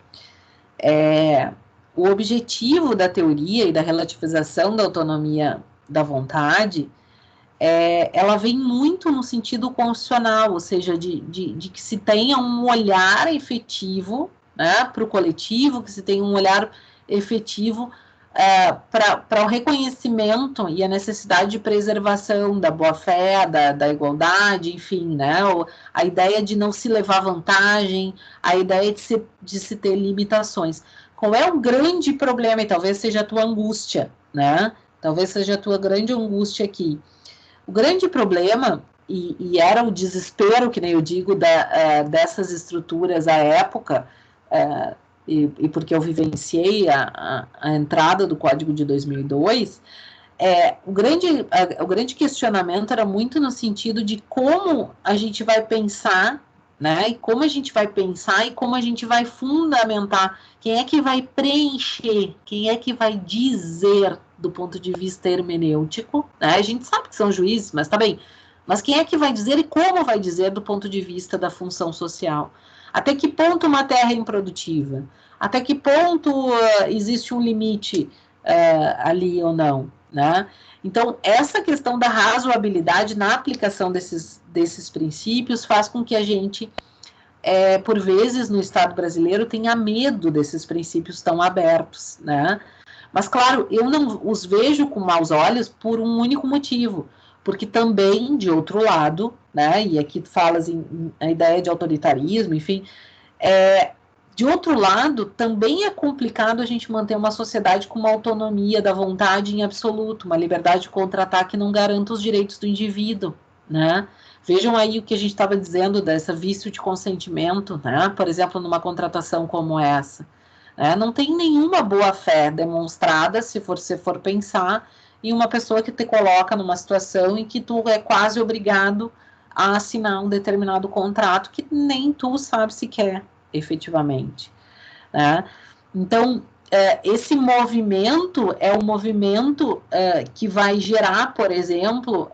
O objetivo da teoria e da relativização da autonomia da vontade, ela vem muito no sentido constitucional, ou seja, de que se tenha um olhar efetivo, né, para o coletivo, que se tenha um olhar efetivo para o reconhecimento e a necessidade de preservação da boa-fé, da igualdade, enfim, né, a ideia de não se levar vantagem, a ideia de se ter limitações. Qual é o grande problema, e talvez seja a tua angústia, né, talvez seja a tua grande angústia aqui. O grande problema, e era o desespero, que nem eu digo, dessas estruturas à época, e porque eu vivenciei a entrada do Código de 2002, o grande questionamento era muito no sentido de como a gente vai pensar, né, e como a gente vai pensar e como a gente vai fundamentar, quem é que vai preencher, quem é que vai dizer do ponto de vista hermenêutico, né, a gente sabe que são juízes, mas tá bem, mas quem é que vai dizer e como vai dizer do ponto de vista da função social? Até que ponto uma terra é improdutiva? Até que ponto existe um limite ali ou não, né? Então, essa questão da razoabilidade na aplicação desses princípios faz com que a gente, por vezes, no Estado brasileiro, tenha medo desses princípios tão abertos, né? Mas, claro, eu não os vejo com maus olhos por um único motivo, porque também, de outro lado, né, e aqui tu falas a ideia de autoritarismo, enfim, de outro lado, também é complicado a gente manter uma sociedade com uma autonomia da vontade em absoluto, uma liberdade de contra-ataque que não garanta os direitos do indivíduo, né? Vejam aí o que a gente estava dizendo dessa vício de consentimento, né? Por exemplo, numa contratação como essa. Não tem nenhuma boa-fé demonstrada, se você for pensar, em uma pessoa que te coloca numa situação em que tu é quase obrigado a assinar um determinado contrato que nem tu sabe se quer, efetivamente. Né? Então, esse movimento é um movimento que vai gerar, por exemplo,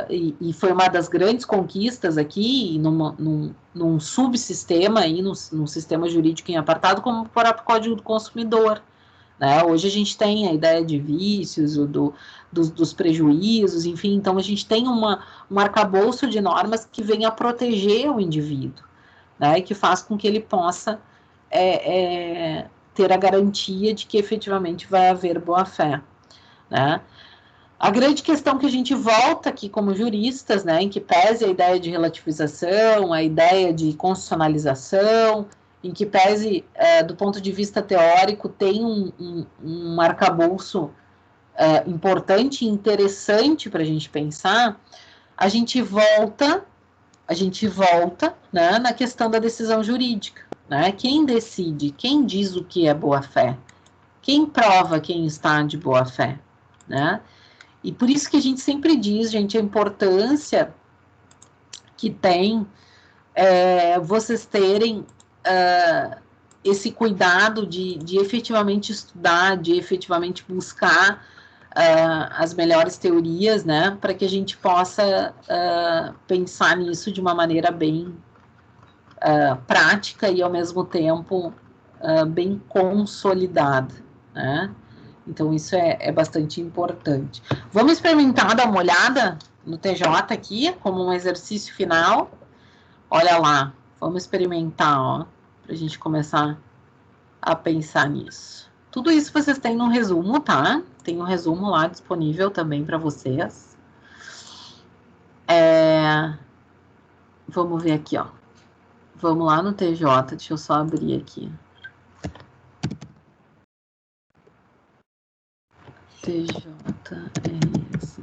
e foi uma das grandes conquistas aqui, num subsistema, aí, num sistema jurídico em apartado, como o próprio Código do Consumidor. Né? Hoje a gente tem a ideia de vícios, dos prejuízos, enfim, então a gente tem um arcabouço de normas que vem a proteger o indivíduo, né? E que faz com que ele possa ter a garantia de que efetivamente vai haver boa-fé, né? A grande questão que a gente volta aqui como juristas, né, em que pese a ideia de relativização, a ideia de constitucionalização, em que pese, do ponto de vista teórico, tem um arcabouço importante e interessante para a gente pensar, a gente volta, né, na questão da decisão jurídica. Né? Quem decide, quem diz o que é boa-fé? Quem prova quem está de boa-fé? Né? E por isso que a gente sempre diz, gente, a importância que tem vocês terem esse cuidado de efetivamente estudar, de efetivamente buscar as melhores teorias, né, para que a gente possa pensar nisso de uma maneira bem prática e, ao mesmo tempo, bem consolidada, né? Então, isso é bastante importante. Vamos experimentar, dar uma olhada no TJ aqui, como um exercício final. Olha lá, vamos experimentar, ó, para a gente começar a pensar nisso. Tudo isso vocês têm no resumo, tá? Tem um resumo lá disponível também para vocês. Vamos ver aqui, ó. Vamos lá no TJ, deixa eu só abrir aqui. TJRS.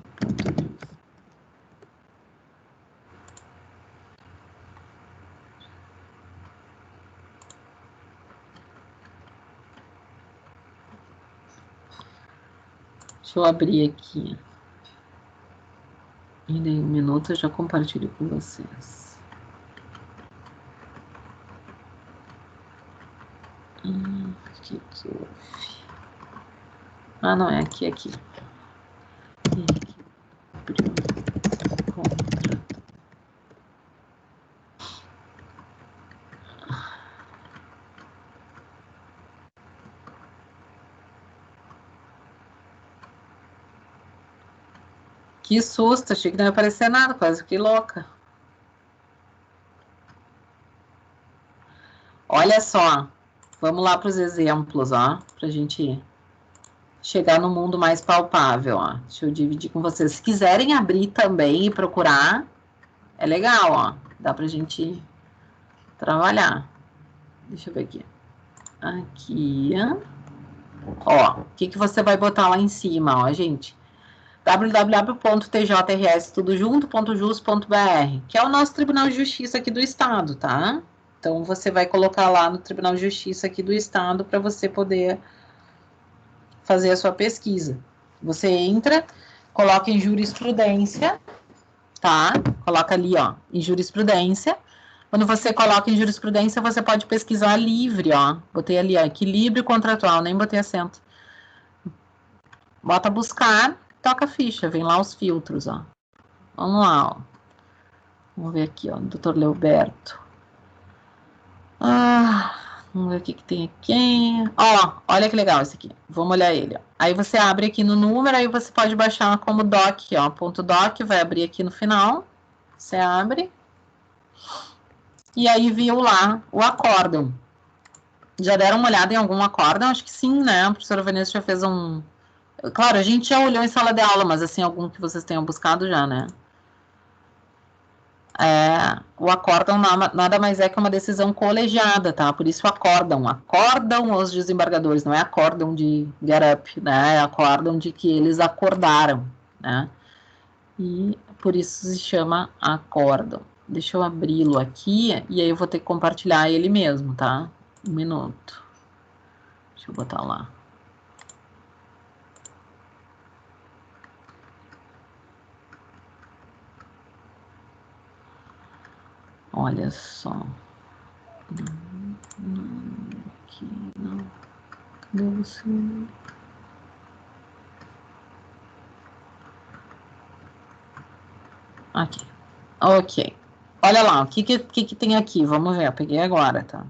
Deixa eu abrir aqui. Em um minuto eu já compartilho com vocês. Que houve? Ah, não, é aqui, aqui. Que susto, achei que não ia aparecer nada, quase fiquei louca. Olha só, vamos lá para os exemplos, ó, para a gente chegar no mundo mais palpável, ó. Deixa eu dividir com vocês. Se quiserem abrir também e procurar, é legal, ó. Dá para a gente trabalhar. Deixa eu ver aqui. Aqui, ó, o que você vai botar lá em cima, ó, gente? www.tjrstudojunto.jus.br, que é o nosso Tribunal de Justiça aqui do Estado, tá? Então, você vai colocar lá no Tribunal de Justiça aqui do Estado para você poder fazer a sua pesquisa. Você entra, coloca em jurisprudência, tá? Coloca ali, ó, em jurisprudência. Quando você coloca em jurisprudência, você pode pesquisar livre, ó. Botei ali, ó, equilíbrio contratual, nem botei acento. Bota buscar, toca a ficha, vem lá os filtros, ó. Vamos lá, ó. Vamos ver aqui, ó, Dr. Leoberto. Vamos ver o que tem aqui. Ó, olha que legal esse aqui. Vamos olhar ele, ó. Aí você abre aqui no número, aí você pode baixar como doc, ó. Ponto .doc, vai abrir aqui no final. Você abre. E aí viu lá o acórdão. Já deram uma olhada em algum acórdão? Acho que sim, né? A professora Vanessa já fez um... Claro, a gente já olhou em sala de aula, mas assim, algum que vocês tenham buscado já, né? O acórdão nada mais é que uma decisão colegiada, tá? Por isso acordam os desembargadores, não é acórdão de get up, né? É acórdão de que eles acordaram, né? E por isso se chama acórdão. Deixa eu abri-lo aqui, e aí eu vou ter que compartilhar ele mesmo, tá? Um minuto. Deixa eu botar lá. Olha só. Aqui, não. Cadê você? Aqui. Ok. Olha lá, o que tem aqui? Vamos ver, eu peguei agora, tá?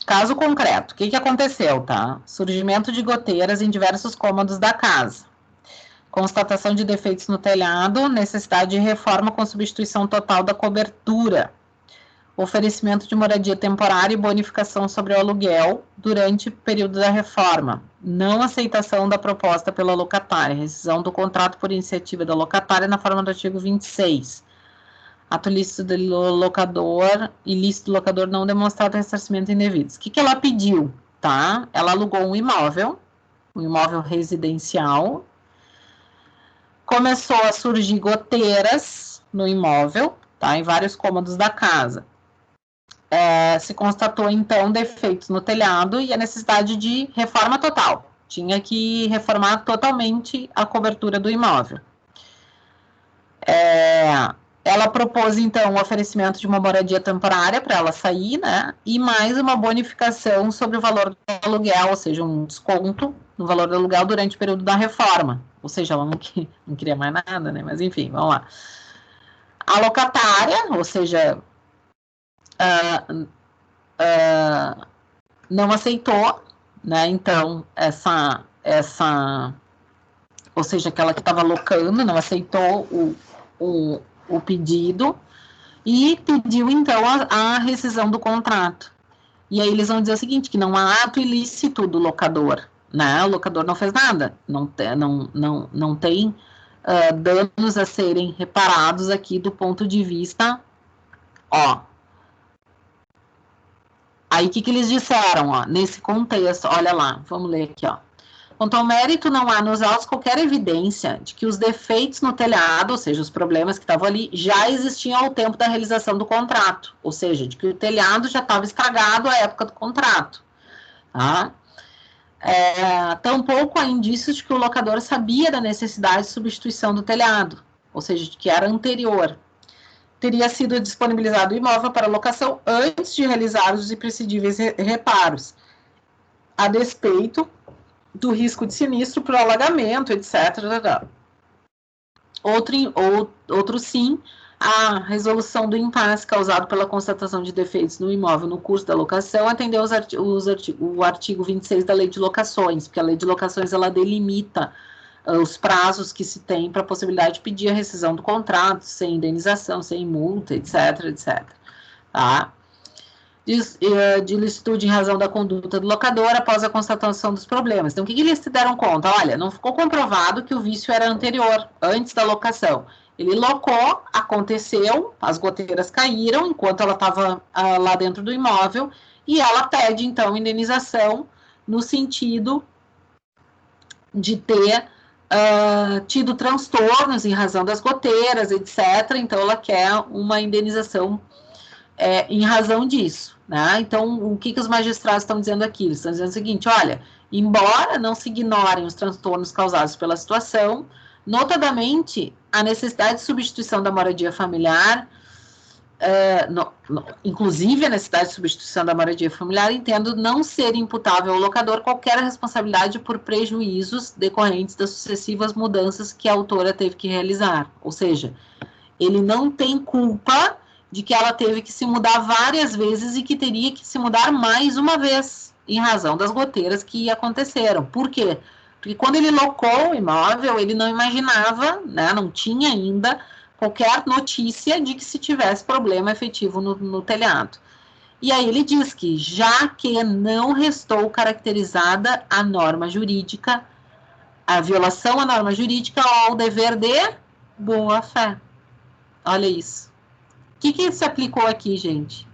Caso concreto, o que aconteceu, tá? Surgimento de goteiras em diversos cômodos da casa. Constatação de defeitos no telhado, necessidade de reforma com substituição total da cobertura. Oferecimento de moradia temporária e bonificação sobre o aluguel durante o período da reforma. Não aceitação da proposta pela locatária. Rescisão do contrato por iniciativa da locatária na forma do artigo 26. Ato lícito do locador, ilícito do locador não demonstrado ressarcimento indevido. O que ela pediu, tá? Ela alugou um imóvel residencial. Começou a surgir goteiras no imóvel, tá? Em vários cômodos da casa. Se constatou, então, defeitos no telhado e a necessidade de reforma total. Tinha que reformar totalmente a cobertura do imóvel. Ela propôs, então, o oferecimento de uma moradia temporária para ela sair, né? E mais uma bonificação sobre o valor do aluguel, ou seja, um desconto no valor do aluguel durante o período da reforma. Ou seja, ela não queria mais nada, né? Mas, enfim, vamos lá. A locatária, ou seja, não aceitou, né? Então, ou seja, aquela que estava locando, não aceitou o pedido e pediu, então, a rescisão do contrato. E aí eles vão dizer o seguinte, que não há ato ilícito do locador, né? O locador não fez nada, não tem danos a serem reparados aqui do ponto de vista, ó. Aí o que eles disseram, ó, nesse contexto, olha lá, vamos ler aqui, ó. Quanto ao mérito, não há nos autos qualquer evidência de que os defeitos no telhado, ou seja, os problemas que estavam ali, já existiam ao tempo da realização do contrato. Ou seja, de que o telhado já estava estragado à época do contrato. Tá? Tampouco há indícios de que o locador sabia da necessidade de substituição do telhado. Ou seja, de que era anterior. Teria sido disponibilizado o imóvel para locação antes de realizar os imprescindíveis reparos. A despeito do risco de sinistro por alagamento, etc. Outro sim, a resolução do impasse causado pela constatação de defeitos no imóvel no curso da locação atendeu o artigo 26 da Lei de Locações, porque a Lei de Locações ela delimita os prazos que se tem para a possibilidade de pedir a rescisão do contrato, sem indenização, sem multa, etc, etc. Tá? De licitude em razão da conduta do locador após a constatação dos problemas. Então, o que eles se deram conta? Olha, não ficou comprovado que o vício era anterior, antes da locação. Ele locou, aconteceu, as goteiras caíram enquanto ela estava lá dentro do imóvel e ela pede, então, indenização no sentido de ter tido transtornos em razão das goteiras, etc. Então, ela quer uma indenização em razão disso, né? Então, o que os magistrados estão dizendo aqui? Eles estão dizendo o seguinte, olha, embora não se ignorem os transtornos causados pela situação, notadamente, a necessidade de substituição da moradia familiar, inclusive a necessidade de substituição da moradia familiar, entendo não ser imputável ao locador qualquer responsabilidade por prejuízos decorrentes das sucessivas mudanças que a autora teve que realizar. Ou seja, ele não tem culpa de que ela teve que se mudar várias vezes e que teria que se mudar mais uma vez, em razão das goteiras que aconteceram. Por quê? Porque quando ele locou o imóvel, ele não imaginava, né, não tinha ainda qualquer notícia de que se tivesse problema efetivo no telhado. E aí ele diz que, já que não restou caracterizada a norma jurídica, a violação à norma jurídica ou ao dever de boa-fé. Olha isso. O que se aplicou aqui, gente?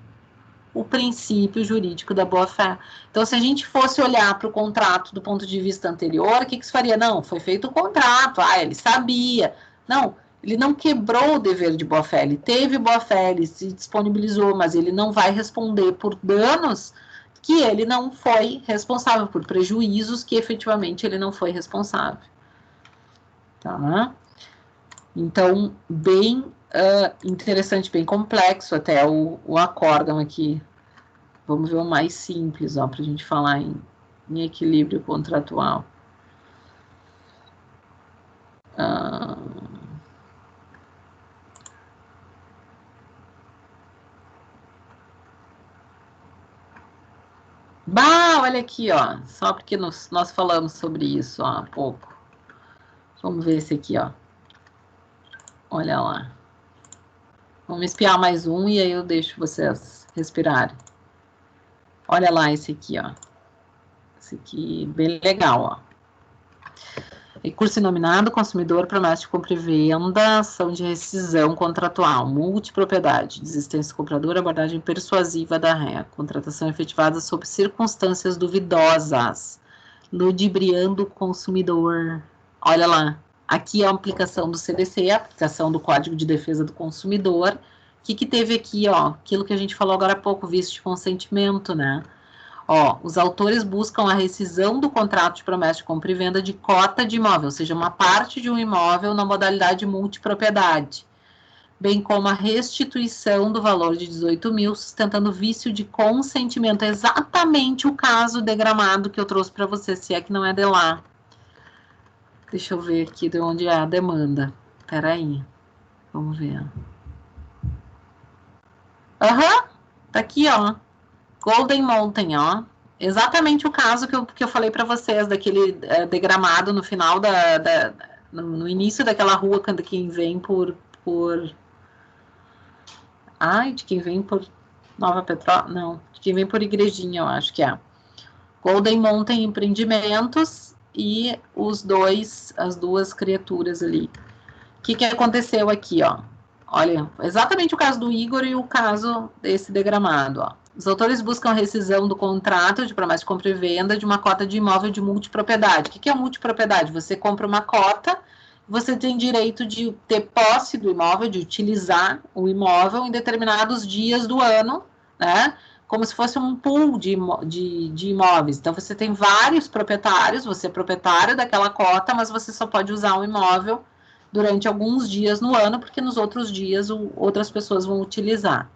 O princípio jurídico da boa-fé. Então, se a gente fosse olhar para o contrato do ponto de vista anterior, o que se faria? Não, foi feito o contrato, ele sabia. Não, ele não quebrou o dever de boa-fé, ele teve boa-fé, ele se disponibilizou, mas ele não vai responder por danos que ele não foi responsável, por prejuízos que efetivamente ele não foi responsável. Tá? Então, bem interessante, bem complexo até o acórdão aqui. Vamos ver o mais simples, para a gente falar em equilíbrio contratual. Olha aqui, só porque nós falamos sobre isso há pouco. Vamos ver esse aqui, olha lá. Vamos espiar mais um e aí eu deixo vocês respirarem. Olha lá esse aqui, Esse aqui, bem legal, Recurso inominado, consumidor, promessa de compra e venda, ação de rescisão contratual, multipropriedade, desistência do comprador, abordagem persuasiva da ré, contratação efetivada sob circunstâncias duvidosas, ludibriando o consumidor. Olha lá. Aqui é a aplicação do CDC, a aplicação do Código de Defesa do Consumidor. O que teve aqui, aquilo que a gente falou agora há pouco, visto de consentimento, né? Os autores buscam a rescisão do contrato de promessa de compra e venda de cota de imóvel, ou seja, uma parte de um imóvel na modalidade multipropriedade, bem como a restituição do valor de 18 mil, sustentando vício de consentimento. É exatamente o caso degramado que eu trouxe para você, se é que não é de lá. Deixa eu ver aqui de onde é a demanda. Espera aí. Vamos ver. Tá aqui, Golden Mountain, ó. Exatamente o caso que eu falei para vocês, daquele degramado no final no início daquela rua, quando quem vem por de quem vem por Nova Petrópolis, não, de quem vem por Igrejinha, eu acho que é. Golden Mountain Empreendimentos e as duas criaturas ali. O que aconteceu aqui, ó? Olha, exatamente o caso do Igor e o caso desse degramado, ó. Os autores buscam rescisão do contrato de promessa de compra e venda de uma cota de imóvel de multipropriedade. O que é multipropriedade? Você compra uma cota, você tem direito de ter posse do imóvel, de utilizar o imóvel em determinados dias do ano, né? Como se fosse um pool de imóveis. Então, você tem vários proprietários, você é proprietário daquela cota, mas você só pode usar o imóvel durante alguns dias no ano, porque nos outros dias outras pessoas vão utilizar.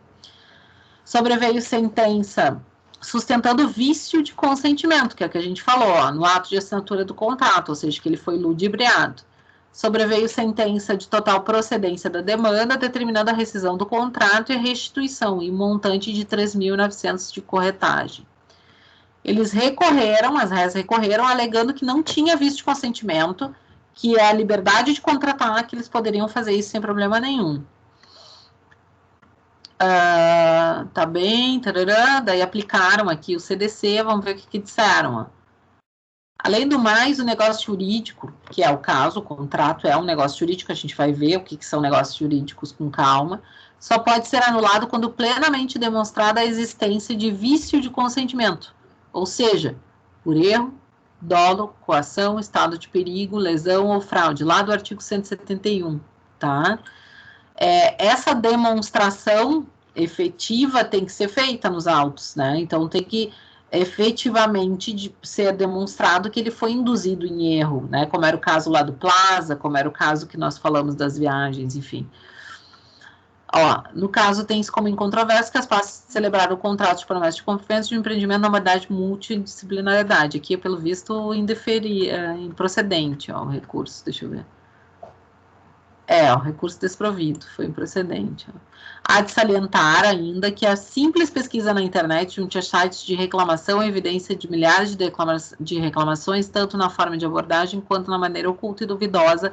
Sobreveio sentença sustentando o vício de consentimento, que é o que a gente falou, ó, no ato de assinatura do contrato, ou seja, que ele foi ludibriado. Sobreveio sentença de total procedência da demanda, determinando a rescisão do contrato e a restituição em montante de 3.900 de corretagem. Eles recorreram, as réis recorreram, alegando que não tinha vício de consentimento, que é a liberdade de contratar, que eles poderiam fazer isso sem problema nenhum. Tá bem, tarará, daí aplicaram aqui o CDC, vamos ver o que disseram. Ó. Além do mais, o negócio jurídico, que é o caso, o contrato é um negócio jurídico, a gente vai ver o que são negócios jurídicos com calma, só pode ser anulado quando plenamente demonstrada a existência de vício de consentimento, ou seja, por erro, dolo, coação, estado de perigo, lesão ou fraude, lá do artigo 171, tá? Essa demonstração efetiva tem que ser feita nos autos, né? Então, tem que efetivamente ser demonstrado que ele foi induzido em erro, né? Como era o caso lá do Plaza, como era o caso que nós falamos das viagens, enfim. Ó, no caso, tem-se como incontrovérsia que as partes celebraram o contrato de promessa de confiança de um empreendimento na modalidade multidisciplinaridade. Aqui, pelo visto, improcedente, ó, o recurso, deixa eu ver. O recurso desprovido, foi improcedente. Há de salientar ainda que a simples pesquisa na internet junto a sites de reclamação é evidência de milhares de reclamações, tanto na forma de abordagem quanto na maneira oculta e duvidosa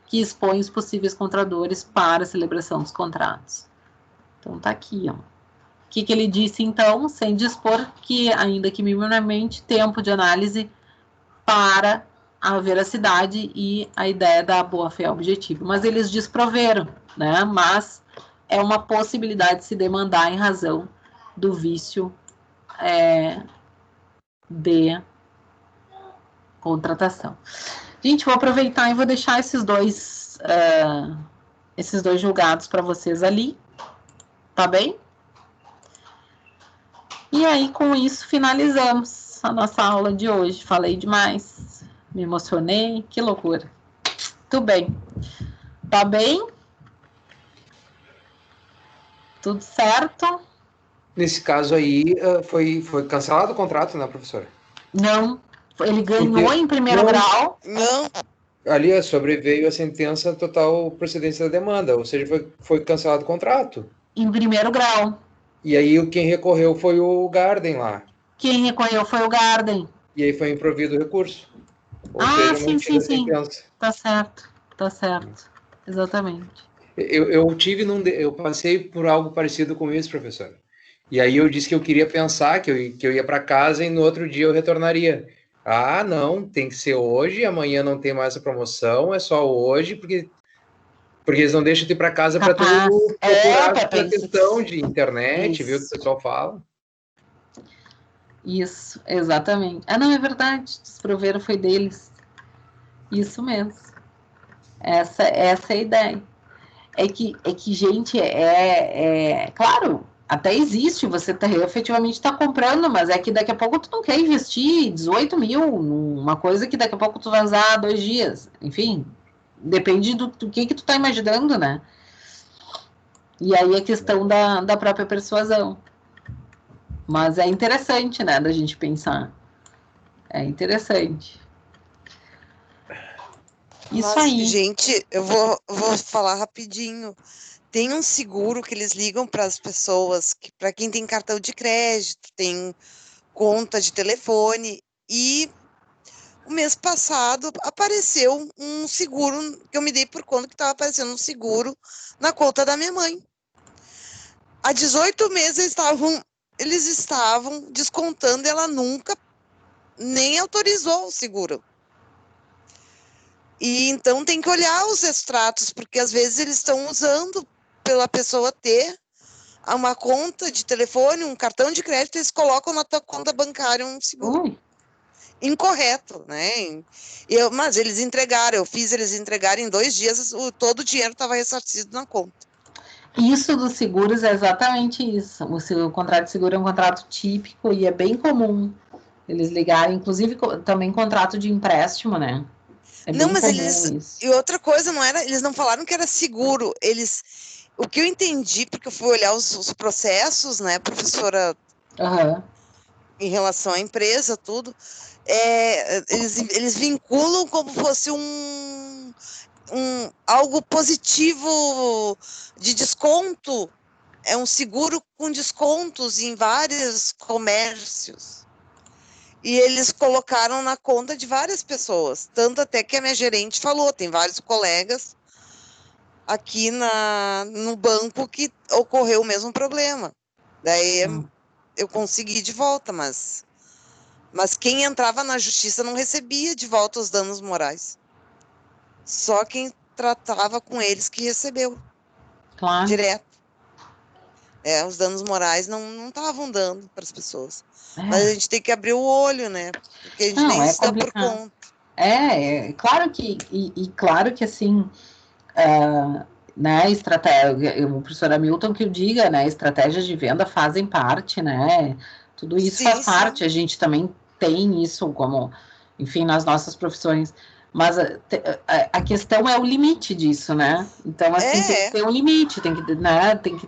que expõe os possíveis contradores para a celebração dos contratos. Então, tá aqui, ó. O que ele disse, então? Sem dispor que, ainda que minimamente, tempo de análise para a veracidade e a ideia da boa-fé objetiva. Mas eles desproveram, né? Mas é uma possibilidade de se demandar em razão do vício de contratação. Gente, vou aproveitar e vou deixar esses dois julgados para vocês ali, tá bem? E aí, com isso, finalizamos a nossa aula de hoje. Falei demais, me emocionei, que loucura. Tudo bem. Tá bem? Tudo certo? Nesse caso aí, foi cancelado o contrato, né, professora? Não. Ele ganhou em primeiro grau. Não. Ali sobreveio a sentença total procedência da demanda, ou seja, foi cancelado o contrato. Em primeiro grau. E aí quem recorreu foi o Garden lá. Quem recorreu foi o Garden. E aí foi improvido o recurso. Ou seja, sim. Tá certo. Exatamente. Eu passei por algo parecido com isso, professor. E aí eu disse que eu queria pensar, que eu ia para casa e no outro dia eu retornaria. Ah, não, tem que ser hoje, amanhã não tem mais essa promoção, é só hoje, porque eles não deixam de ir para casa para tu procurar a questão de internet, viu o que o pessoal fala. Isso, exatamente. Não, é verdade, desproveram foi deles. Isso mesmo. Essa é a ideia. É que gente, claro, até existe, você efetivamente está comprando, mas é que daqui a pouco tu não quer investir 18 mil numa coisa que daqui a pouco tu vai usar 2 dias. Enfim, depende do que tu tá imaginando, né? E aí a questão da própria persuasão. Mas é interessante, né, da gente pensar. É interessante. Isso aí. Gente, eu vou falar rapidinho. tem um seguro que eles ligam para as pessoas, para quem tem cartão de crédito, tem conta de telefone, e o mês passado apareceu um seguro, que eu me dei por conta que estava aparecendo um seguro na conta da minha mãe. Há 18 meses eles estavam descontando, ela nunca nem autorizou o seguro. E então tem que olhar os extratos, porque às vezes eles estão usando pela pessoa ter uma conta de telefone, um cartão de crédito, eles colocam na tua conta bancária um seguro. Incorreto, né? Mas eles entregaram, eu fiz eles entregarem em 2 dias, todo o dinheiro estava ressarcido na conta. Isso dos seguros é exatamente isso. O contrato de seguro é um contrato típico e é bem comum eles ligarem, inclusive também contrato de empréstimo, né? É não, mas isso. E outra coisa, não era, eles não falaram que era seguro, o que eu entendi, porque eu fui olhar os processos, né, professora, em relação à empresa, tudo, eles vinculam como fosse algo positivo de desconto, é um seguro com descontos em vários comércios. E eles colocaram na conta de várias pessoas, tanto até que a minha gerente falou, tem vários colegas aqui no banco que ocorreu o mesmo problema. Daí eu consegui de volta, mas quem entrava na justiça não recebia de volta os danos morais. Só quem tratava com eles que recebeu. Claro. Direto. Os danos morais não estavam dando para as pessoas. Mas a gente tem que abrir o olho, né? Porque a gente nem se dá por conta. Claro que, claro que assim, né, estratégia, o professor Hamilton que o diga, né, estratégias de venda fazem parte, né, tudo isso faz parte, a gente também tem isso como, enfim, nas nossas profissões, mas a questão é o limite disso, né, então assim, tem que ter um limite,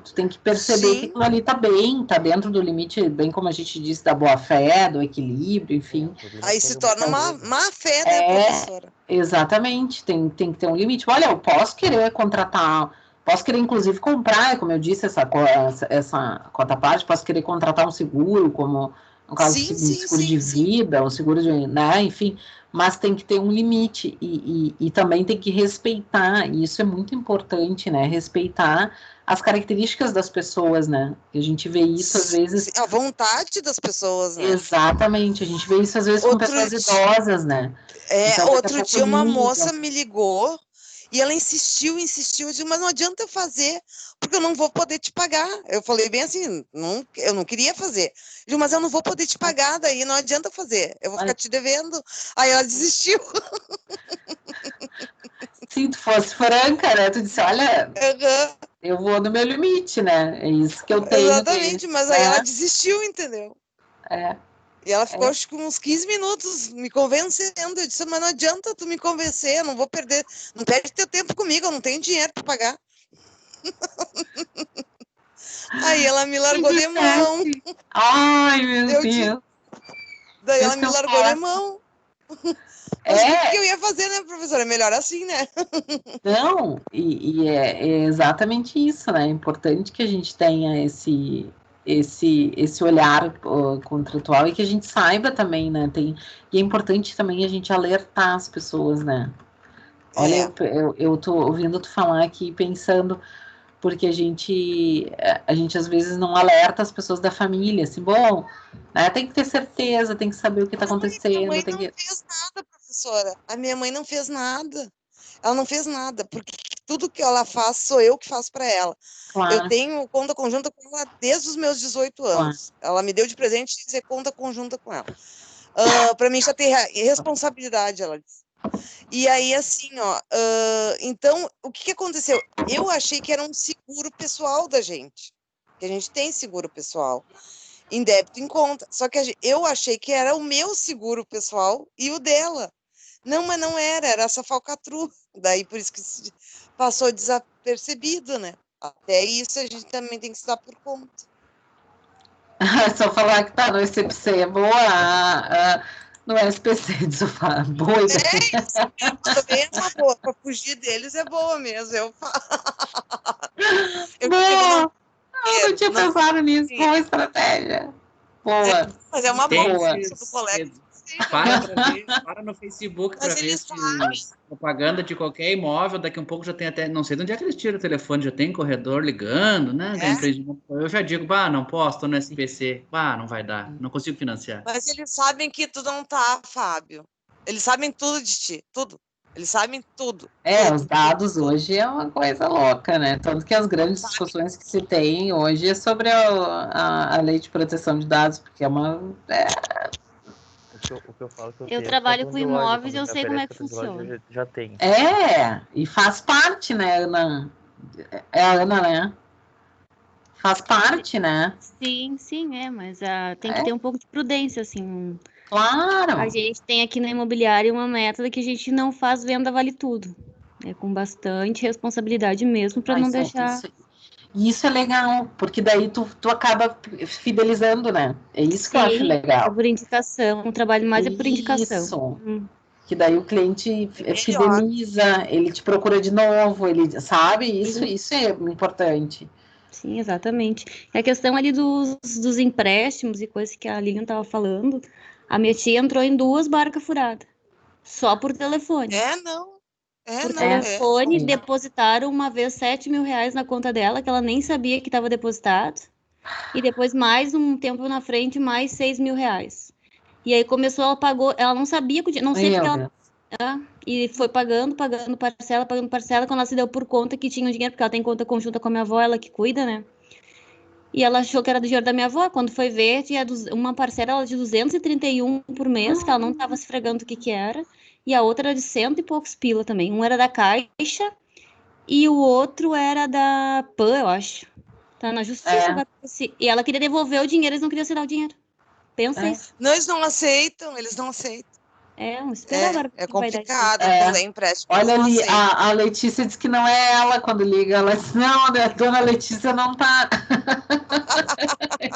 tu tem que perceber que aquilo ali tá bem, tá dentro do limite, bem como a gente disse, da boa-fé, do equilíbrio, enfim. Aí se torna uma má-fé, né, professora? Exatamente, tem que ter um limite. Olha, eu posso querer contratar, posso querer inclusive comprar, como eu disse, essa quarta parte, posso querer contratar um seguro, como no caso do seguro de vida, o seguro de, né, enfim, mas tem que ter um limite e também tem que respeitar, e isso é muito importante, né, respeitar as características das pessoas, né, a gente vê isso às vezes... A vontade das pessoas, né? Exatamente, a gente vê isso às vezes com pessoas idosas, né. Então, outro dia uma moça me ligou e ela insistiu, eu disse, mas não adianta eu fazer, porque eu não vou poder te pagar. Eu falei bem assim, eu não queria fazer. Eu disse, mas eu não vou poder te pagar, daí não adianta fazer, eu vou ficar te devendo. Aí ela desistiu. Se tu fosse franca, né, tu disse, olha, eu vou no meu limite, né, é isso que eu tenho. Exatamente, mas aí ela desistiu, entendeu? E ela ficou, acho que uns 15 minutos me convencendo. Eu disse, mas não adianta tu me convencer, eu não vou perder. Não perde teu tempo comigo, eu não tenho dinheiro para pagar. Aí ela me largou de mão. Ai, meu Deus. Daí ela me largou de mão. Mas o que eu ia fazer, né, professora? É melhor assim, né? Não, e é exatamente isso, né? É importante que a gente tenha esse olhar contratual e que a gente saiba também, né? E é importante também a gente alertar as pessoas, né? Olha, eu tô ouvindo tu falar aqui, pensando, porque a gente às vezes não alerta as pessoas da família, assim, bom, né, tem que ter certeza, tem que saber o que está acontecendo. A minha mãe não fez nada, professora. A minha mãe não fez nada. Ela não fez nada, porque tudo que ela faz, sou eu que faço para ela. Claro. Eu tenho conta conjunta com ela desde os meus 18 anos. Claro. Ela me deu de presente de ter conta conjunta com ela. Para mim já ter responsabilidade, ela disse. E aí, assim, então, o que aconteceu? Eu achei que era um seguro pessoal da gente, que a gente tem seguro pessoal, em débito em conta, só que eu achei que era o meu seguro pessoal e o dela. Não, mas não era essa falcatrua, daí por isso que passou desapercebido, né? Até isso a gente também tem que se dar por conta. Só falar que tá no SPC é boa, no SPC de sofá, boa ideia. Também é uma boa, para fugir deles é boa mesmo, eu falo. Boa! Eu não tinha pensado nisso. Boa estratégia. Boa. Mas é uma boa. do colega. Para no Facebook para ver se propaganda de qualquer imóvel, daqui a um pouco já tem até, não sei de onde é que eles tiram o telefone, já tem corredor ligando, né? Eu já digo, não posso, tô no SPC, não vai dar, não consigo financiar. Mas eles sabem que tu não tá, Fábio. Eles sabem tudo de ti, tudo. Eles sabem tudo. Os dados hoje é uma coisa louca, né? Tanto que as grandes discussões que se tem hoje é sobre a lei de proteção de dados, porque é uma... O que eu falo que eu trabalho com imóveis, eu sei como é que funciona. Já tem. E faz parte, né, Ana? É a Ana, né? Faz parte, né? Sim, mas tem que ter um pouco de prudência, assim. Claro! A gente tem aqui na imobiliária uma meta que a gente não faz venda vale tudo. É com bastante responsabilidade mesmo, para não deixar... Isso é legal, porque daí tu acaba fidelizando, né? É isso que eu acho legal. É por indicação, o trabalho mais é por indicação. Isso. Que daí o cliente fideliza, ele te procura de novo, ele sabe, isso é importante. Sim, exatamente. E a questão ali dos empréstimos e coisas que a Lilian estava falando, a minha tia entrou em 2 barcas furadas, só por telefone. Por telefone, depositaram uma vez 7 mil reais na conta dela, que ela nem sabia que estava depositado. E depois, mais um tempo na frente, mais 6 mil reais. E aí começou, ela pagou, ela não sabia, não sei porque ela... E foi pagando parcela. Quando ela se deu por conta que tinha o dinheiro, porque ela tem conta conjunta com a minha avó, ela que cuida, né? E ela achou que era do dinheiro da minha avó. Quando foi ver, tinha uma parcela de 231 por mês, que ela não estava se fregando o que era. E a outra era de 100 e poucos pila também. Um era da Caixa e o outro era da PAN, eu acho. Tá na justiça agora. E ela queria devolver o dinheiro, eles não queriam tirar o dinheiro. Pensa isso. Não, eles não aceitam. Espera agora. É complicado fazer empréstimo. Olha ali, a Letícia diz que não é ela quando liga. Ela diz, não, a dona Letícia não tá.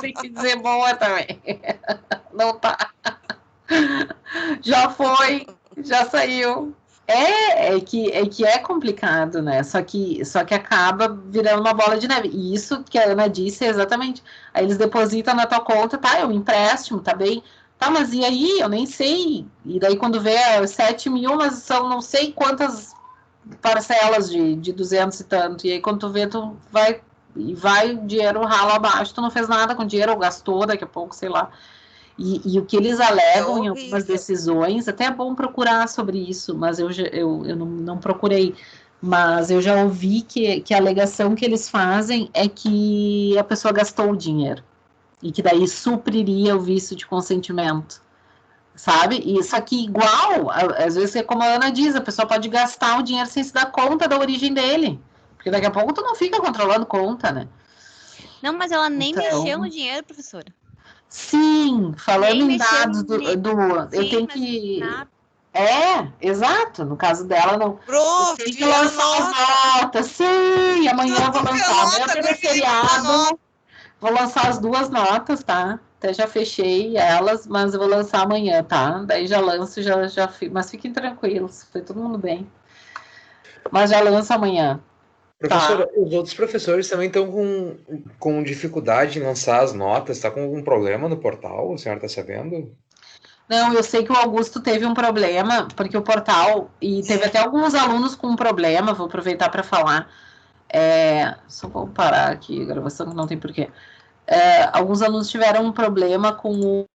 Tem que dizer boa também. Não tá. Já foi, já saiu. É que é complicado, né? Só que acaba virando uma bola de neve. E isso que a Ana disse é exatamente. Aí eles depositam na tua conta, é um empréstimo, tá bem? Tá, mas e aí? Eu nem sei. E daí quando vê 7 mil, mas são não sei quantas parcelas de 200 e tanto. E aí quando tu vê, tu vai o dinheiro rala abaixo. Tu não fez nada com o dinheiro, ou gastou daqui a pouco, sei lá. E o que eles alegam em algumas decisões, até é bom procurar sobre isso, mas eu não procurei. Mas eu já ouvi que a alegação que eles fazem é que a pessoa gastou o dinheiro. E que daí supriria o vício de consentimento, sabe? E isso aqui igual, às vezes é como a Ana diz, a pessoa pode gastar o dinheiro sem se dar conta da origem dele, porque daqui a pouco tu não fica controlando conta, né? Não, mas ela nem mexeu no dinheiro, professora. Sim, falando em dados eu tenho que... exato, no caso dela, não. Tem que lançar as notas, sim, amanhã eu vou lançar, amanhã tem feriado. Vou lançar as 2 notas, tá? Até já fechei elas, mas eu vou lançar amanhã, tá? Daí já lanço, mas fiquem tranquilos, foi todo mundo bem. Mas já lanço amanhã. Professora, os outros professores também estão com dificuldade em lançar as notas, tá com algum problema no portal? A senhora tá sabendo? Não, eu sei que o Augusto teve um problema, porque o portal, e teve até alguns alunos com um problema, vou aproveitar para falar. Só vou parar aqui a gravação, que não tem porquê. Alguns alunos tiveram um problema com